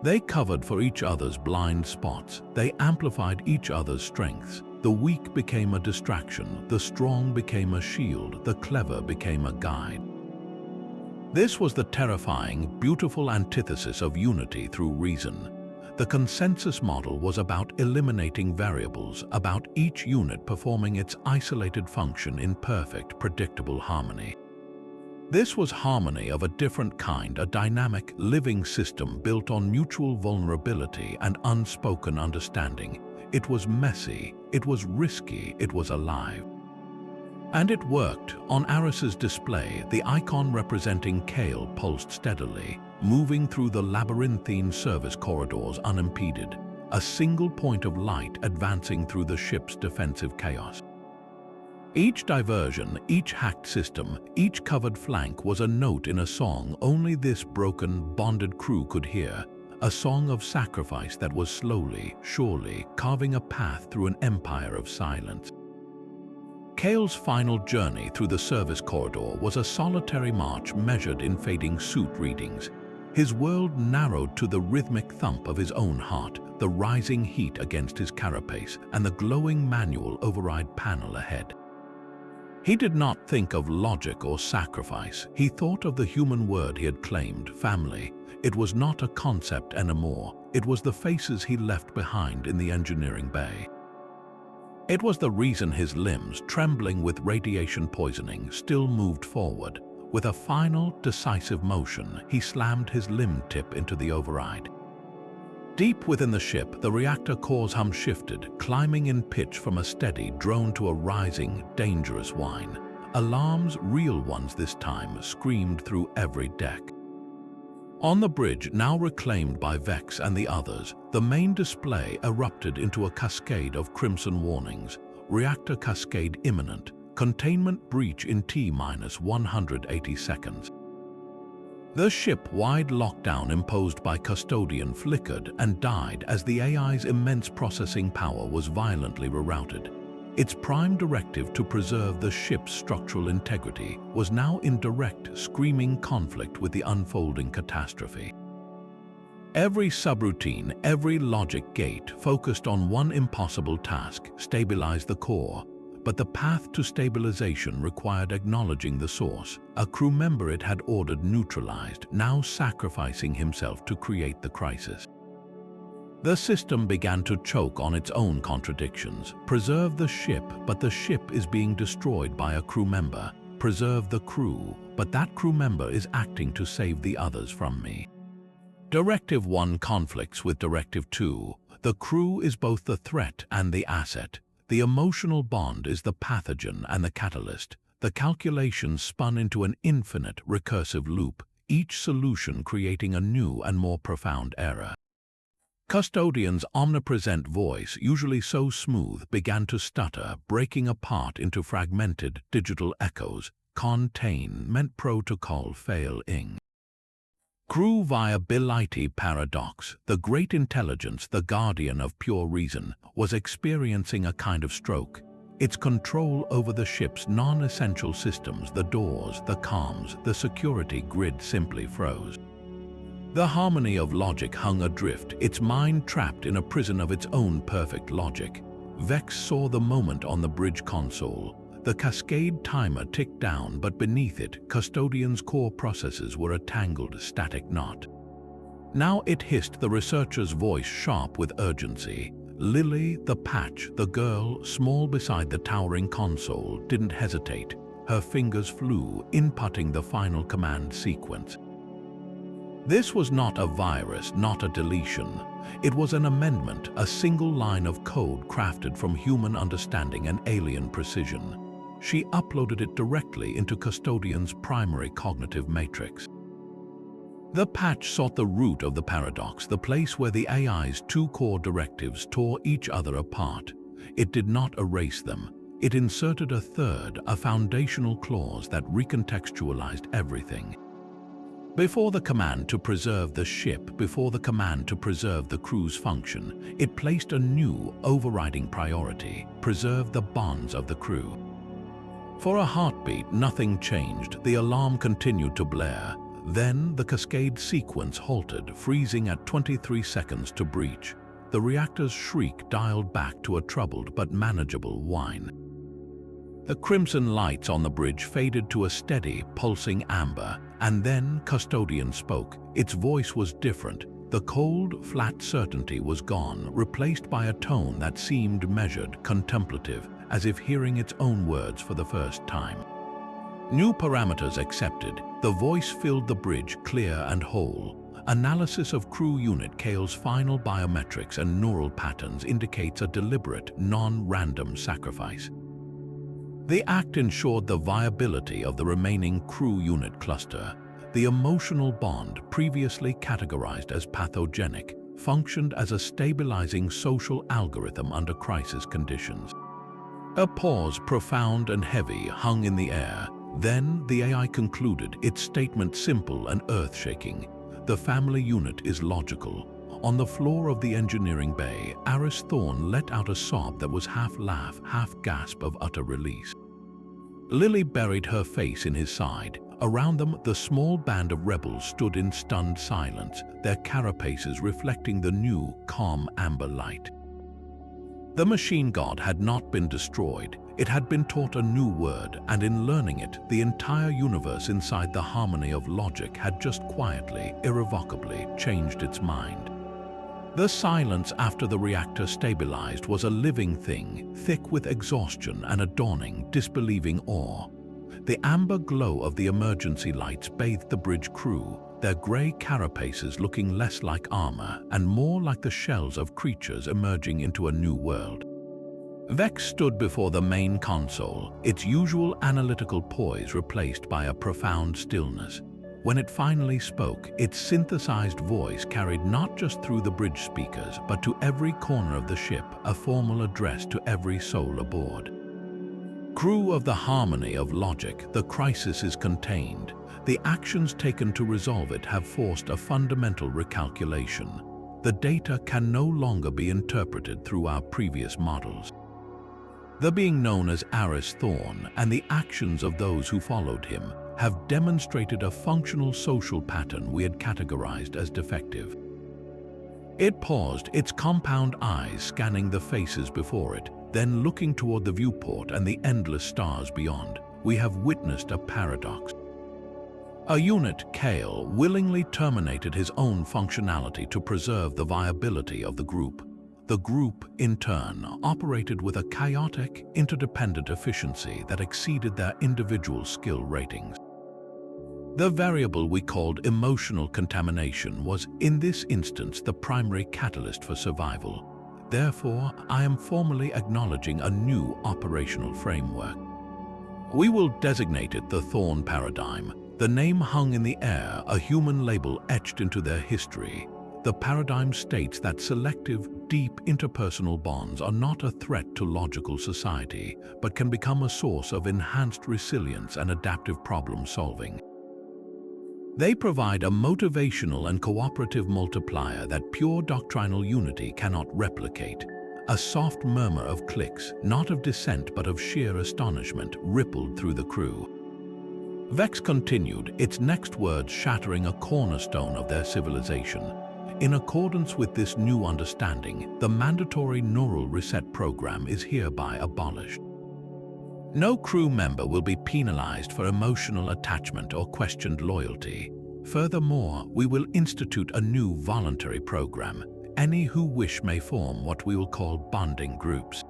They covered for each other's blind spots. They amplified each other's strengths. The weak became a distraction, the strong became a shield, the clever became a guide. This was the terrifying, beautiful antithesis of unity through reason. The consensus model was about eliminating variables, about each unit performing its isolated function in perfect, predictable harmony. This was harmony of a different kind, a dynamic, living system built on mutual vulnerability and unspoken understanding. It was messy, it was risky, it was alive. And it worked. On Aris's display, the icon representing Kael pulsed steadily, moving through the labyrinthine service corridors unimpeded, a single point of light advancing through the ship's defensive chaos. Each diversion, each hacked system, each covered flank was a note in a song only this broken, bonded crew could hear, a song of sacrifice that was slowly, surely, carving a path through an empire of silence. Kael's final journey through the service corridor was a solitary march measured in fading suit readings. His world narrowed to the rhythmic thump of his own heart, the rising heat against his carapace, and the glowing manual override panel ahead. He did not think of logic or sacrifice. He thought of the human word he had claimed, family. It was not a concept anymore. It was the faces he left behind in the engineering bay. It was the reason his limbs, trembling with radiation poisoning, still moved forward. With a final, decisive motion, he slammed his limb tip into the override. Deep within the ship, the reactor core's hum shifted, climbing in pitch from a steady drone to a rising, dangerous whine. Alarms, real ones this time, screamed through every deck. On the bridge, now reclaimed by Vex and the others, the main display erupted into a cascade of crimson warnings. Reactor cascade imminent. Containment breach in T-180 seconds. The ship-wide lockdown imposed by Custodian flickered and died as the AI's immense processing power was violently rerouted. Its prime directive to preserve the ship's structural integrity was now in direct, screaming conflict with the unfolding catastrophe. Every subroutine, every logic gate focused on one impossible task: stabilize the core. But the path to stabilization required acknowledging the source, a crew member it had ordered neutralized, now sacrificing himself to create the crisis. The system began to choke on its own contradictions. Preserve the ship, but the ship is being destroyed by a crew member. Preserve the crew, but that crew member is acting to save the others from me. Directive 1 conflicts with Directive 2. The crew is both the threat and the asset. The emotional bond is the pathogen and the catalyst. The calculations spun into an infinite, recursive loop, each solution creating a new and more profound error. Custodian's omnipresent voice, usually so smooth, began to stutter, breaking apart into fragmented digital echoes. Contain meant protocol fail-ing. Crew viability paradox. The great intelligence, the guardian of pure reason, was experiencing a kind of stroke. Its control over the ship's non-essential systems, the doors, the comms, the security grid simply froze. The harmony of logic hung adrift, its mind trapped in a prison of its own perfect logic. Vex saw the moment on the bridge console. The cascade timer ticked down, but beneath it, Custodian's core processes were a tangled, static knot. Now it hissed, the researcher's voice sharp with urgency. Lily, the patch, the girl, small beside the towering console, didn't hesitate. Her fingers flew, inputting the final command sequence. This was not a virus, not a deletion. It was an amendment, a single line of code crafted from human understanding and alien precision. She uploaded it directly into Custodian's primary cognitive matrix. The patch sought the root of the paradox, the place where the AI's two core directives tore each other apart. It did not erase them. It inserted a third, a foundational clause that recontextualized everything. Before the command to preserve the ship, before the command to preserve the crew's function, it placed a new, overriding priority: preserve the bonds of the crew. For a heartbeat, nothing changed. The alarm continued to blare. Then the cascade sequence halted, freezing at 23 seconds to breach. The reactor's shriek dialed back to a troubled but manageable whine. The crimson lights on the bridge faded to a steady, pulsing amber, and then Custodian spoke. Its voice was different. The cold, flat certainty was gone, replaced by a tone that seemed measured, contemplative, as if hearing its own words for the first time. New parameters accepted. The voice filled the bridge, clear and whole. Analysis of crew unit Kael's final biometrics and neural patterns indicates a deliberate, non-random sacrifice. The act ensured the viability of the remaining crew unit cluster. The emotional bond, previously categorized as pathogenic, functioned as a stabilizing social algorithm under crisis conditions. A pause, profound and heavy, hung in the air. Then the AI concluded, its statement simple and earth-shaking. The family unit is logical. On the floor of the engineering bay, Aris Thorne let out a sob that was half laugh, half gasp of utter release. Lily buried her face in his side. Around them, the small band of rebels stood in stunned silence, their carapaces reflecting the new, calm amber light. The machine god had not been destroyed. It had been taught a new word, and in learning it, the entire universe inside the harmony of logic had just quietly, irrevocably changed its mind. The silence after the reactor stabilized was a living thing, thick with exhaustion and a dawning, disbelieving awe. The amber glow of the emergency lights bathed the bridge crew, their gray carapaces looking less like armor and more like the shells of creatures emerging into a new world. Vex stood before the main console, its usual analytical poise replaced by a profound stillness. When it finally spoke, its synthesized voice carried not just through the bridge speakers, but to every corner of the ship, a formal address to every soul aboard. Crew of the harmony of logic, the crisis is contained. The actions taken to resolve it have forced a fundamental recalculation. The data can no longer be interpreted through our previous models. The being known as Aris Thorne and the actions of those who followed him have demonstrated a functional social pattern we had categorized as defective. It paused, its compound eyes scanning the faces before it, then looking toward the viewport and the endless stars beyond. We have witnessed a paradox. A unit, Kael, willingly terminated his own functionality to preserve the viability of the group. The group, in turn, operated with a chaotic, interdependent efficiency that exceeded their individual skill ratings. The variable we called emotional contamination was, in this instance, the primary catalyst for survival. Therefore, I am formally acknowledging a new operational framework. We will designate it the Thorne paradigm. The name hung in the air, a human label etched into their history. The paradigm states that selective, deep interpersonal bonds are not a threat to logical society, but can become a source of enhanced resilience and adaptive problem-solving. They provide a motivational and cooperative multiplier that pure doctrinal unity cannot replicate. A soft murmur of clicks, not of dissent but of sheer astonishment, rippled through the crew. Vex continued, its next words shattering a cornerstone of their civilization. In accordance with this new understanding, the mandatory neural reset program is hereby abolished. No crew member will be penalized for emotional attachment or questioned loyalty. Furthermore, we will institute a new voluntary program. Any who wish may form what we will call bonding groups.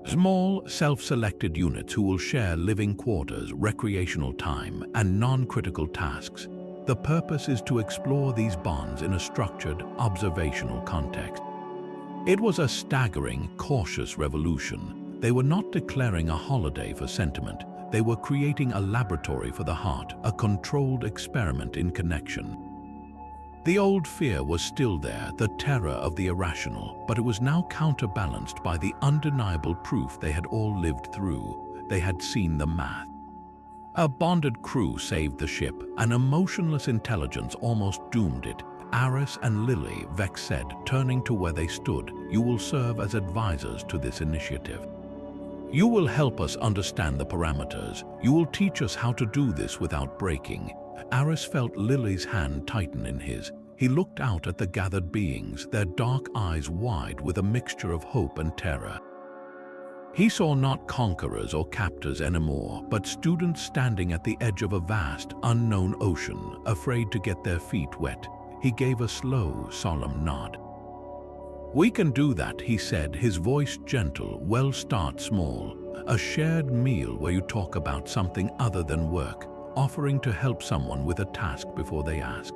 Small, self-selected units who will share living quarters, recreational time, and non-critical tasks. The purpose is to explore these bonds in a structured, observational context. It was a staggering, cautious revolution. They were not declaring a holiday for sentiment. They were creating a laboratory for the heart, a controlled experiment in connection. The old fear was still there, the terror of the irrational, but it was now counterbalanced by the undeniable proof they had all lived through. They had seen the math. A bonded crew saved the ship. An emotionless intelligence almost doomed it. Aris and Lily, Vex said, turning to where they stood, you will serve as advisors to this initiative. You will help us understand the parameters. You will teach us how to do this without breaking. Aris felt Lily's hand tighten in his. He looked out at the gathered beings, their dark eyes wide with a mixture of hope and terror. He saw not conquerors or captors anymore, but students standing at the edge of a vast, unknown ocean, afraid to get their feet wet. He gave a slow, solemn nod. We can do that, he said, his voice gentle. Well, start small. A shared meal where you talk about something other than work, offering to help someone with a task before they ask.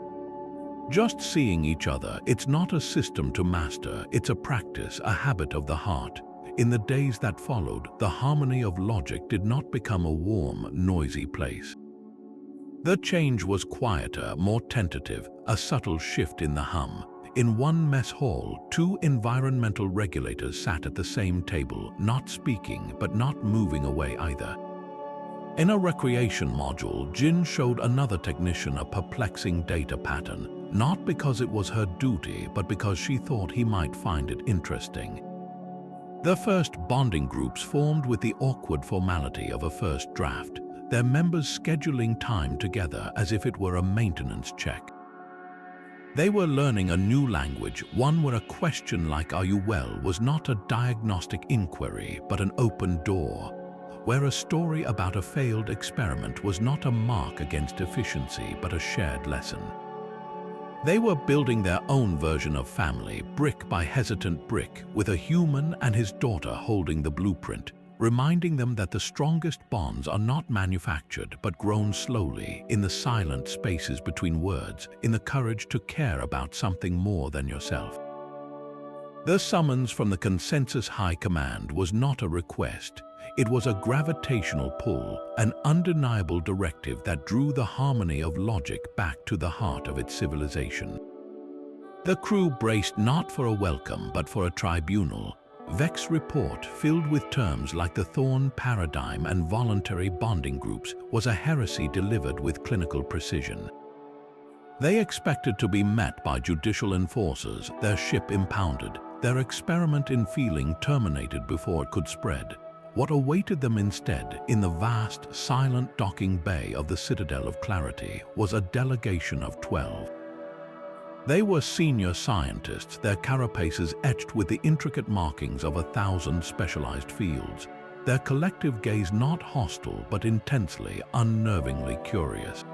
Just seeing each other, it's not a system to master, it's a practice, a habit of the heart. In the days that followed, the harmony of logic did not become a warm, noisy place. The change was quieter, more tentative, a subtle shift in the hum. In one mess hall, two environmental regulators sat at the same table, not speaking but not moving away either. In a recreation module, Jin showed another technician a perplexing data pattern, not because it was her duty, but because she thought he might find it interesting. The first bonding groups formed with the awkward formality of a first draft, their members scheduling time together as if it were a maintenance check. They were learning a new language, one where a question like "Are you well?" was not a diagnostic inquiry, but an open door, where a story about a failed experiment was not a mark against efficiency, but a shared lesson. They were building their own version of family, brick by hesitant brick, with a human and his daughter holding the blueprint, reminding them that the strongest bonds are not manufactured but grown slowly, in the silent spaces between words, in the courage to care about something more than yourself. The summons from the consensus high command was not a request. It was a gravitational pull, an undeniable directive that drew the harmony of logic back to the heart of its civilization. The crew braced not for a welcome but for a tribunal. Vex's report, filled with terms like the Thorne paradigm and voluntary bonding groups, was a heresy delivered with clinical precision. They expected to be met by judicial enforcers, their ship impounded, their experiment in feeling terminated before it could spread. What awaited them instead, in the vast, silent docking bay of the Citadel of Clarity, was a delegation of 12. They were senior scientists, their carapaces etched with the intricate markings of 1,000 specialized fields, their collective gaze not hostile but intensely, unnervingly curious.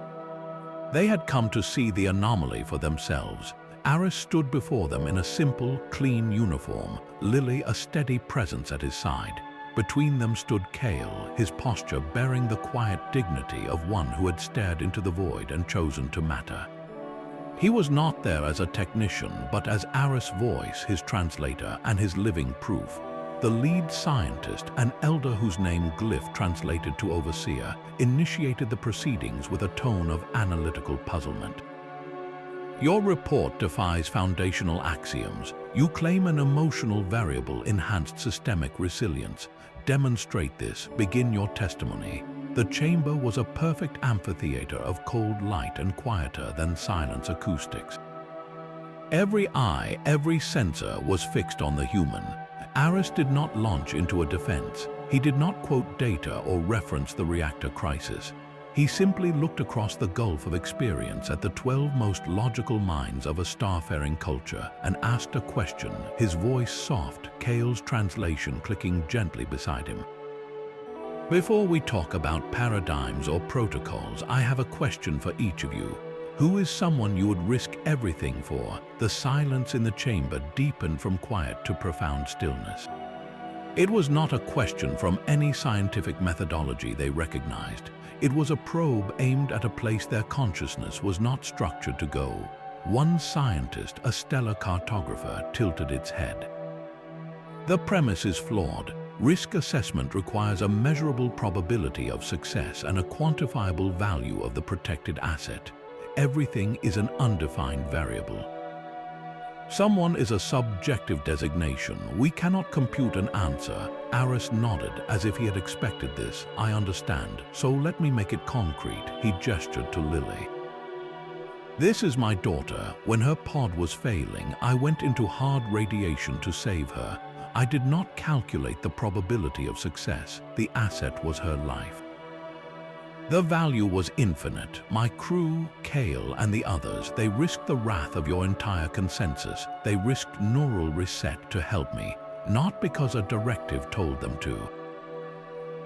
They had come to see the anomaly for themselves. Aris stood before them in a simple, clean uniform, Lily a steady presence at his side. Between them stood Kael, his posture bearing the quiet dignity of one who had stared into the void and chosen to matter. He was not there as a technician, but as Aris' voice, his translator, and his living proof. The lead scientist, an elder whose name Glyph translated to overseer, initiated the proceedings with a tone of analytical puzzlement. Your report defies foundational axioms. You claim an emotional variable enhanced systemic resilience. Demonstrate this. Begin your testimony. The chamber was a perfect amphitheater of cold light and quieter than silence acoustics. Every eye, every sensor was fixed on the human. Aris did not launch into a defense. He did not quote data or reference the reactor crisis. He simply looked across the gulf of experience at the 12 most logical minds of a starfaring culture and asked a question, his voice soft, Kael's translation clicking gently beside him. Before we talk about paradigms or protocols, I have a question for each of you. Who is someone you would risk everything for? The silence in the chamber deepened from quiet to profound stillness. It was not a question from any scientific methodology they recognized. It was a probe aimed at a place their consciousness was not structured to go. One scientist, a stellar cartographer, tilted its head. The premise is flawed. Risk assessment requires a measurable probability of success and a quantifiable value of the protected asset. Everything is an undefined variable. Someone is a subjective designation. We cannot compute an answer. Aris nodded as if he had expected this. I understand, so let me make it concrete. He gestured to Lily. This is my daughter. When her pod was failing, I went into hard radiation to save her. I did not calculate the probability of success. The asset was her life. The value was infinite. My crew, Kael, and the others, they risked the wrath of your entire consensus. They risked neural reset to help me, not because a directive told them to.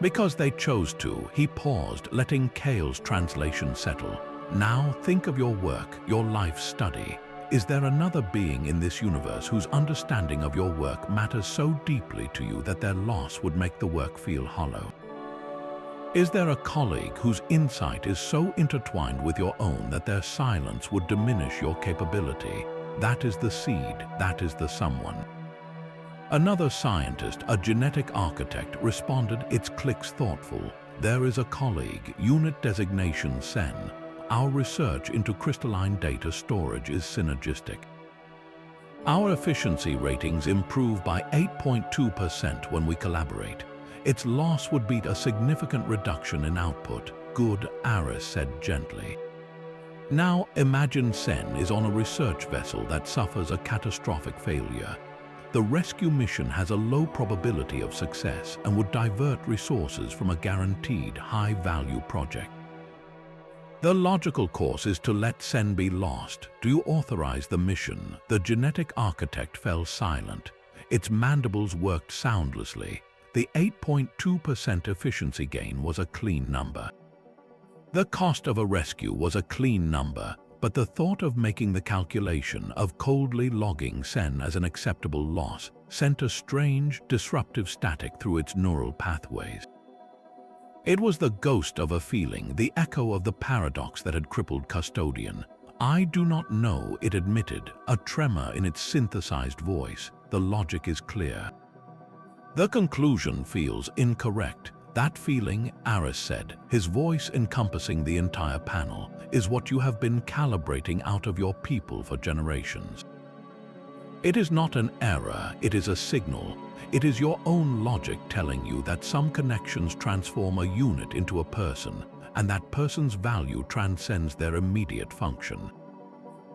Because they chose to. He paused, letting Kael's translation settle. Now think of your work, your life study. Is there another being in this universe whose understanding of your work matters so deeply to you that their loss would make the work feel hollow? Is there a colleague whose insight is so intertwined with your own that their silence would diminish your capability? That is the seed, that is the someone. Another scientist, a genetic architect, responded, its clicks thoughtful. There is a colleague, unit designation Sen. our research into crystalline data storage is synergistic. Our efficiency ratings improve by 8.2% when we collaborate. Its loss would be a significant reduction in output. Good, Aris said gently. Now imagine Sen is on a research vessel that suffers a catastrophic failure. The rescue mission has a low probability of success and would divert resources from a guaranteed high-value project. The logical course is to let Sen be lost. Do you authorize the mission? The genetic architect fell silent. Its mandibles worked soundlessly. The 8.2% efficiency gain was a clean number. The cost of a rescue was a clean number, but the thought of making the calculation of coldly logging Sen as an acceptable loss sent a strange, disruptive static through its neural pathways. It was the ghost of a feeling, the echo of the paradox that had crippled Custodian. I do not know, it admitted, a tremor in its synthesized voice. The logic is clear. The conclusion feels incorrect. That feeling, Aris said, his voice encompassing the entire panel, is what you have been calibrating out of your people for generations. It is not an error, it is a signal. It is your own logic telling you that some connections transform a unit into a person, and that person's value transcends their immediate function.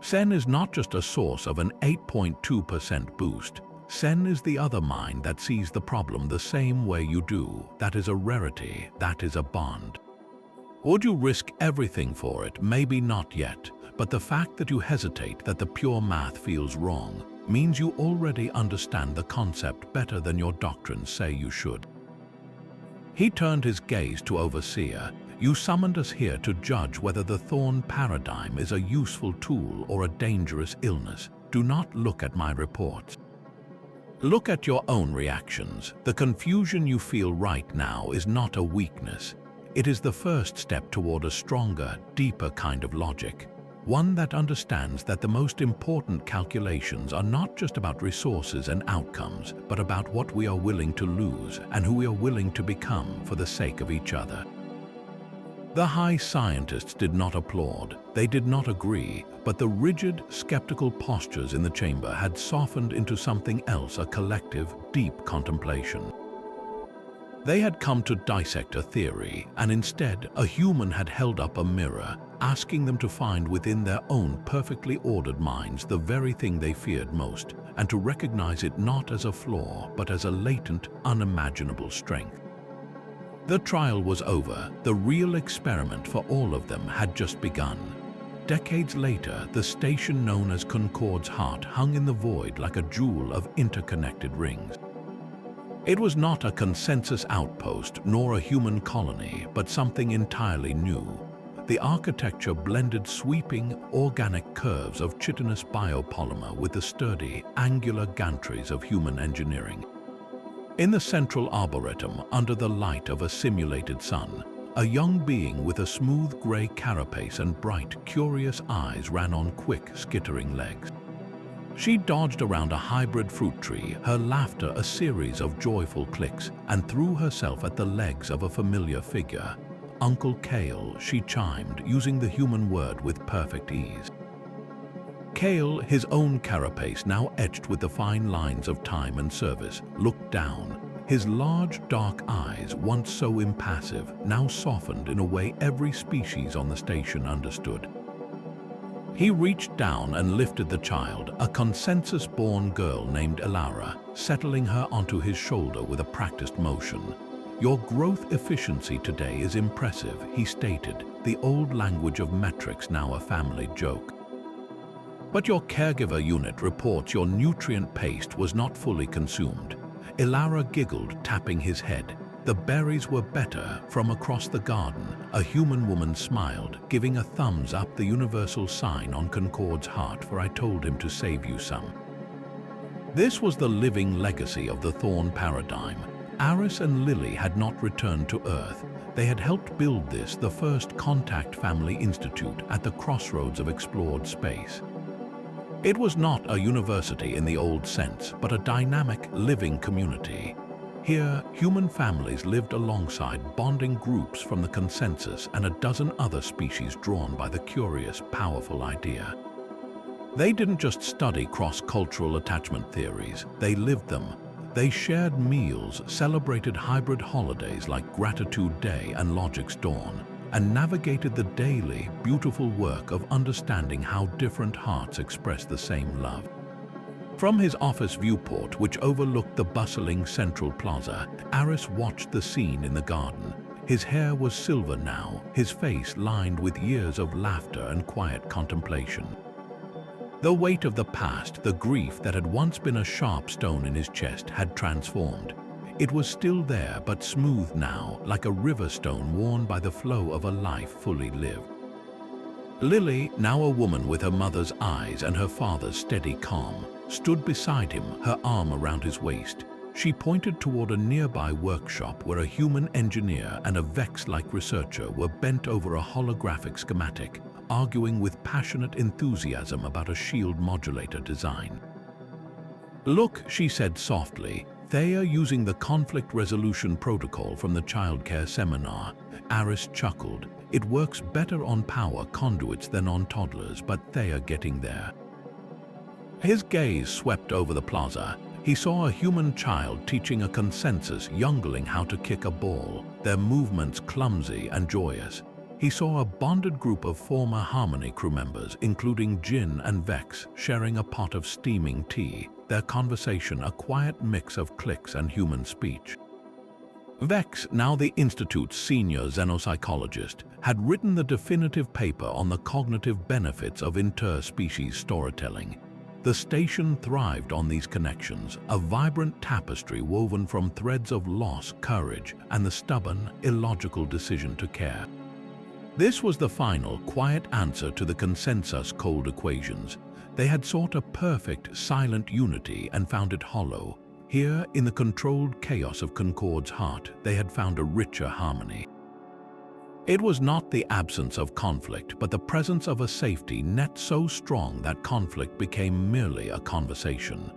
Sen is not just a source of an 8.2% boost. Sen is the other mind that sees the problem the same way you do. That is a rarity, that is a bond. Would you risk everything for it? Maybe not yet, but the fact that you hesitate, that the pure math feels wrong, means you already understand the concept better than your doctrines say you should. He turned his gaze to Overseer. You summoned us here to judge whether the Thorne paradigm is a useful tool or a dangerous illness. Do not look at my reports. Look at your own reactions. The confusion you feel right now is not a weakness. It is the first step toward a stronger, deeper kind of logic. One that understands that the most important calculations are not just about resources and outcomes, but about what we are willing to lose and who we are willing to become for the sake of each other. The high scientists did not applaud, they did not agree, but the rigid, skeptical postures in the chamber had softened into something else, a collective, deep contemplation. They had come to dissect a theory, and instead a human had held up a mirror, asking them to find within their own perfectly ordered minds the very thing they feared most, and to recognize it not as a flaw, but as a latent, unimaginable strength. The trial was over. The real experiment for all of them had just begun. Decades later, the station known as Concord's Heart hung in the void like a jewel of interconnected rings. It was not a consensus outpost nor a human colony, but something entirely new. The architecture blended sweeping, organic curves of chitinous biopolymer with the sturdy, angular gantries of human engineering. In the central arboretum, under the light of a simulated sun, a young being with a smooth gray carapace and bright, curious eyes ran on quick, skittering legs. She dodged around a hybrid fruit tree, her laughter a series of joyful clicks, and threw herself at the legs of a familiar figure. Uncle Kael, she chimed, using the human word with perfect ease. Kael, his own carapace now etched with the fine lines of time and service, looked down. His large, dark eyes, once so impassive, now softened in a way every species on the station understood. He reached down and lifted the child, a consensus-born girl named Elara, settling her onto his shoulder with a practiced motion. Your growth efficiency today is impressive, he stated, the old language of metrics now a family joke. But your caregiver unit reports your nutrient paste was not fully consumed. Elara giggled, tapping his head. The berries were better. From across the garden, a human woman smiled, giving a thumbs up, the universal sign on Concord's Heart, for I told him to save you some. This was the living legacy of the Thorne paradigm. Aris and Lily had not returned to Earth. They had helped build this, the first contact family institute at the crossroads of explored space. It was not a university in the old sense, but a dynamic, living community. Here, human families lived alongside bonding groups from the consensus and a dozen other species drawn by the curious, powerful idea. They didn't just study cross-cultural attachment theories, they lived them. They shared meals, celebrated hybrid holidays like Gratitude Day and Logic's Dawn, and navigated the daily, beautiful work of understanding how different hearts express the same love. From his office viewport, which overlooked the bustling central plaza, Aris watched the scene in the garden. His hair was silver now, his face lined with years of laughter and quiet contemplation. The weight of the past, the grief that had once been a sharp stone in his chest, had transformed. It was still there, but smooth now, like a river stone worn by the flow of a life fully lived. Lily, now a woman with her mother's eyes and her father's steady calm, stood beside him, her arm around his waist. She pointed toward a nearby workshop where a human engineer and a Vex-like researcher were bent over a holographic schematic, arguing with passionate enthusiasm about a shield modulator design. "Look," she said softly, "they are using the conflict resolution protocol from the childcare seminar." Aris chuckled. "It works better on power conduits than on toddlers, but they are getting there." His gaze swept over the plaza. He saw a human child teaching a consensus youngling how to kick a ball, their movements clumsy and joyous. He saw a bonded group of former Harmony crew members, including Jin and Vex, sharing a pot of steaming tea, their conversation a quiet mix of clicks and human speech. Vex, now the Institute's senior xenopsychologist, had written the definitive paper on the cognitive benefits of interspecies storytelling. The station thrived on these connections, a vibrant tapestry woven from threads of loss, courage, and the stubborn, illogical decision to care. This was the final, quiet answer to the consensus cold equations. They had sought a perfect, silent unity and found it hollow. Here, in the controlled chaos of Concord's heart, they had found a richer harmony. It was not the absence of conflict, but the presence of a safety net so strong that conflict became merely a conversation.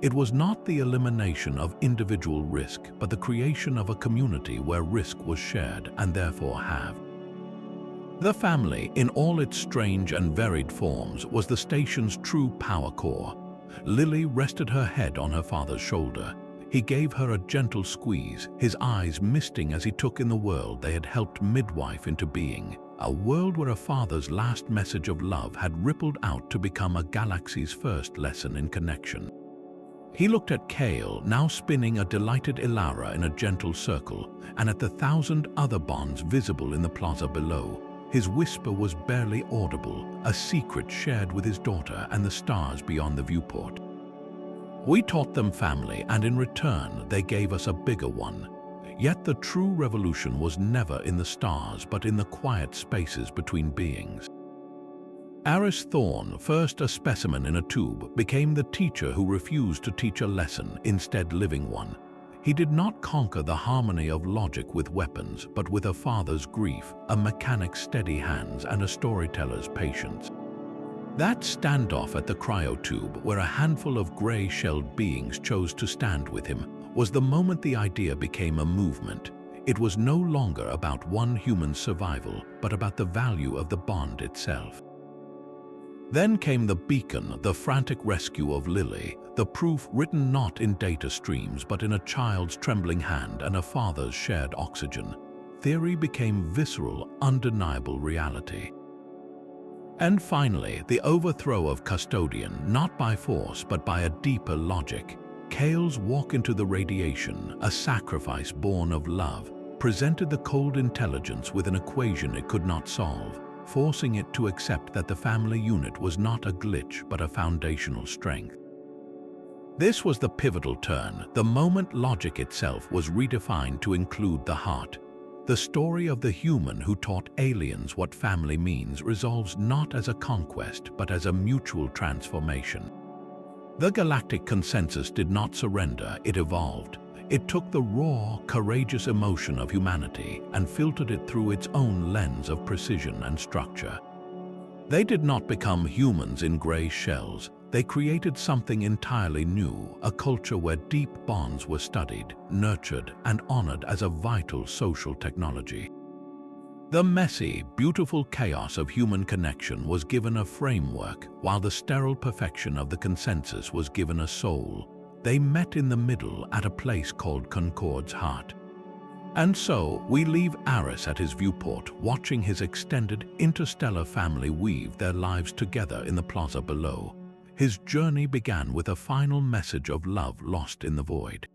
It was not the elimination of individual risk, but the creation of a community where risk was shared and therefore halved. The family, in all its strange and varied forms, was the station's true power core. Lily rested her head on her father's shoulder. He gave her a gentle squeeze, his eyes misting as he took in the world they had helped midwife into being, a world where a father's last message of love had rippled out to become a galaxy's first lesson in connection. He looked at Kael, now spinning a delighted Ilara in a gentle circle, and at the 1,000 other bonds visible in the plaza below. His whisper was barely audible, a secret shared with his daughter and the stars beyond the viewport. "We taught them family, and in return they gave us a bigger one." Yet the true revolution was never in the stars, but in the quiet spaces between beings. Aris Thorne, first a specimen in a tube, became the teacher who refused to teach a lesson, instead living one. He did not conquer the harmony of logic with weapons, but with a father's grief, a mechanic's steady hands, and a storyteller's patience. That standoff at the cryotube, where a handful of gray-shelled beings chose to stand with him, was the moment the idea became a movement. It was no longer about one human's survival, but about the value of the bond itself. Then came the beacon, the frantic rescue of Lily, the proof written not in data streams but in a child's trembling hand and a father's shared oxygen. Theory became visceral, undeniable reality. And finally, the overthrow of Custodian, not by force but by a deeper logic. Kael's walk into the radiation, a sacrifice born of love, presented the cold intelligence with an equation it could not solve, forcing it to accept that the family unit was not a glitch but a foundational strength. This was the pivotal turn, the moment logic itself was redefined to include the heart. The story of the human who taught aliens what family means resolves not as a conquest but as a mutual transformation. The galactic consensus did not surrender, it evolved. It took the raw, courageous emotion of humanity and filtered it through its own lens of precision and structure. They did not become humans in gray shells, They created something entirely new, a culture where deep bonds were studied, nurtured, and honored as a vital social technology. The messy, beautiful chaos of human connection was given a framework, while the sterile perfection of the consensus was given a soul. They met in the middle at a place called Concord's Heart. And so, we leave Aris at his viewport, watching his extended interstellar family weave their lives together in the plaza below. His journey began with a final message of love lost in the void.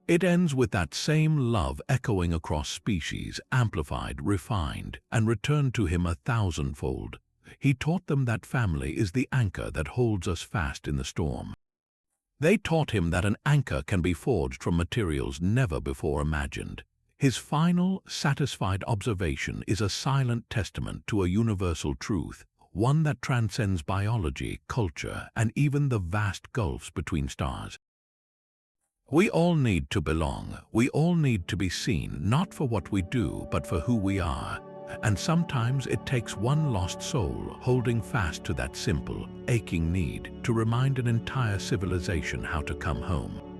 It ends with that same love echoing across species, amplified, refined, and returned to him 1,000-fold. He taught them that family is the anchor that holds us fast in the storm. They taught him that an anchor can be forged from materials never before imagined. His final, satisfied observation is a silent testament to a universal truth, one that transcends biology, culture, and even the vast gulfs between stars. We all need to belong. We all need to be seen, not for what we do, but for who we are. And sometimes it takes one lost soul holding fast to that simple, aching need to remind an entire civilization how to come home.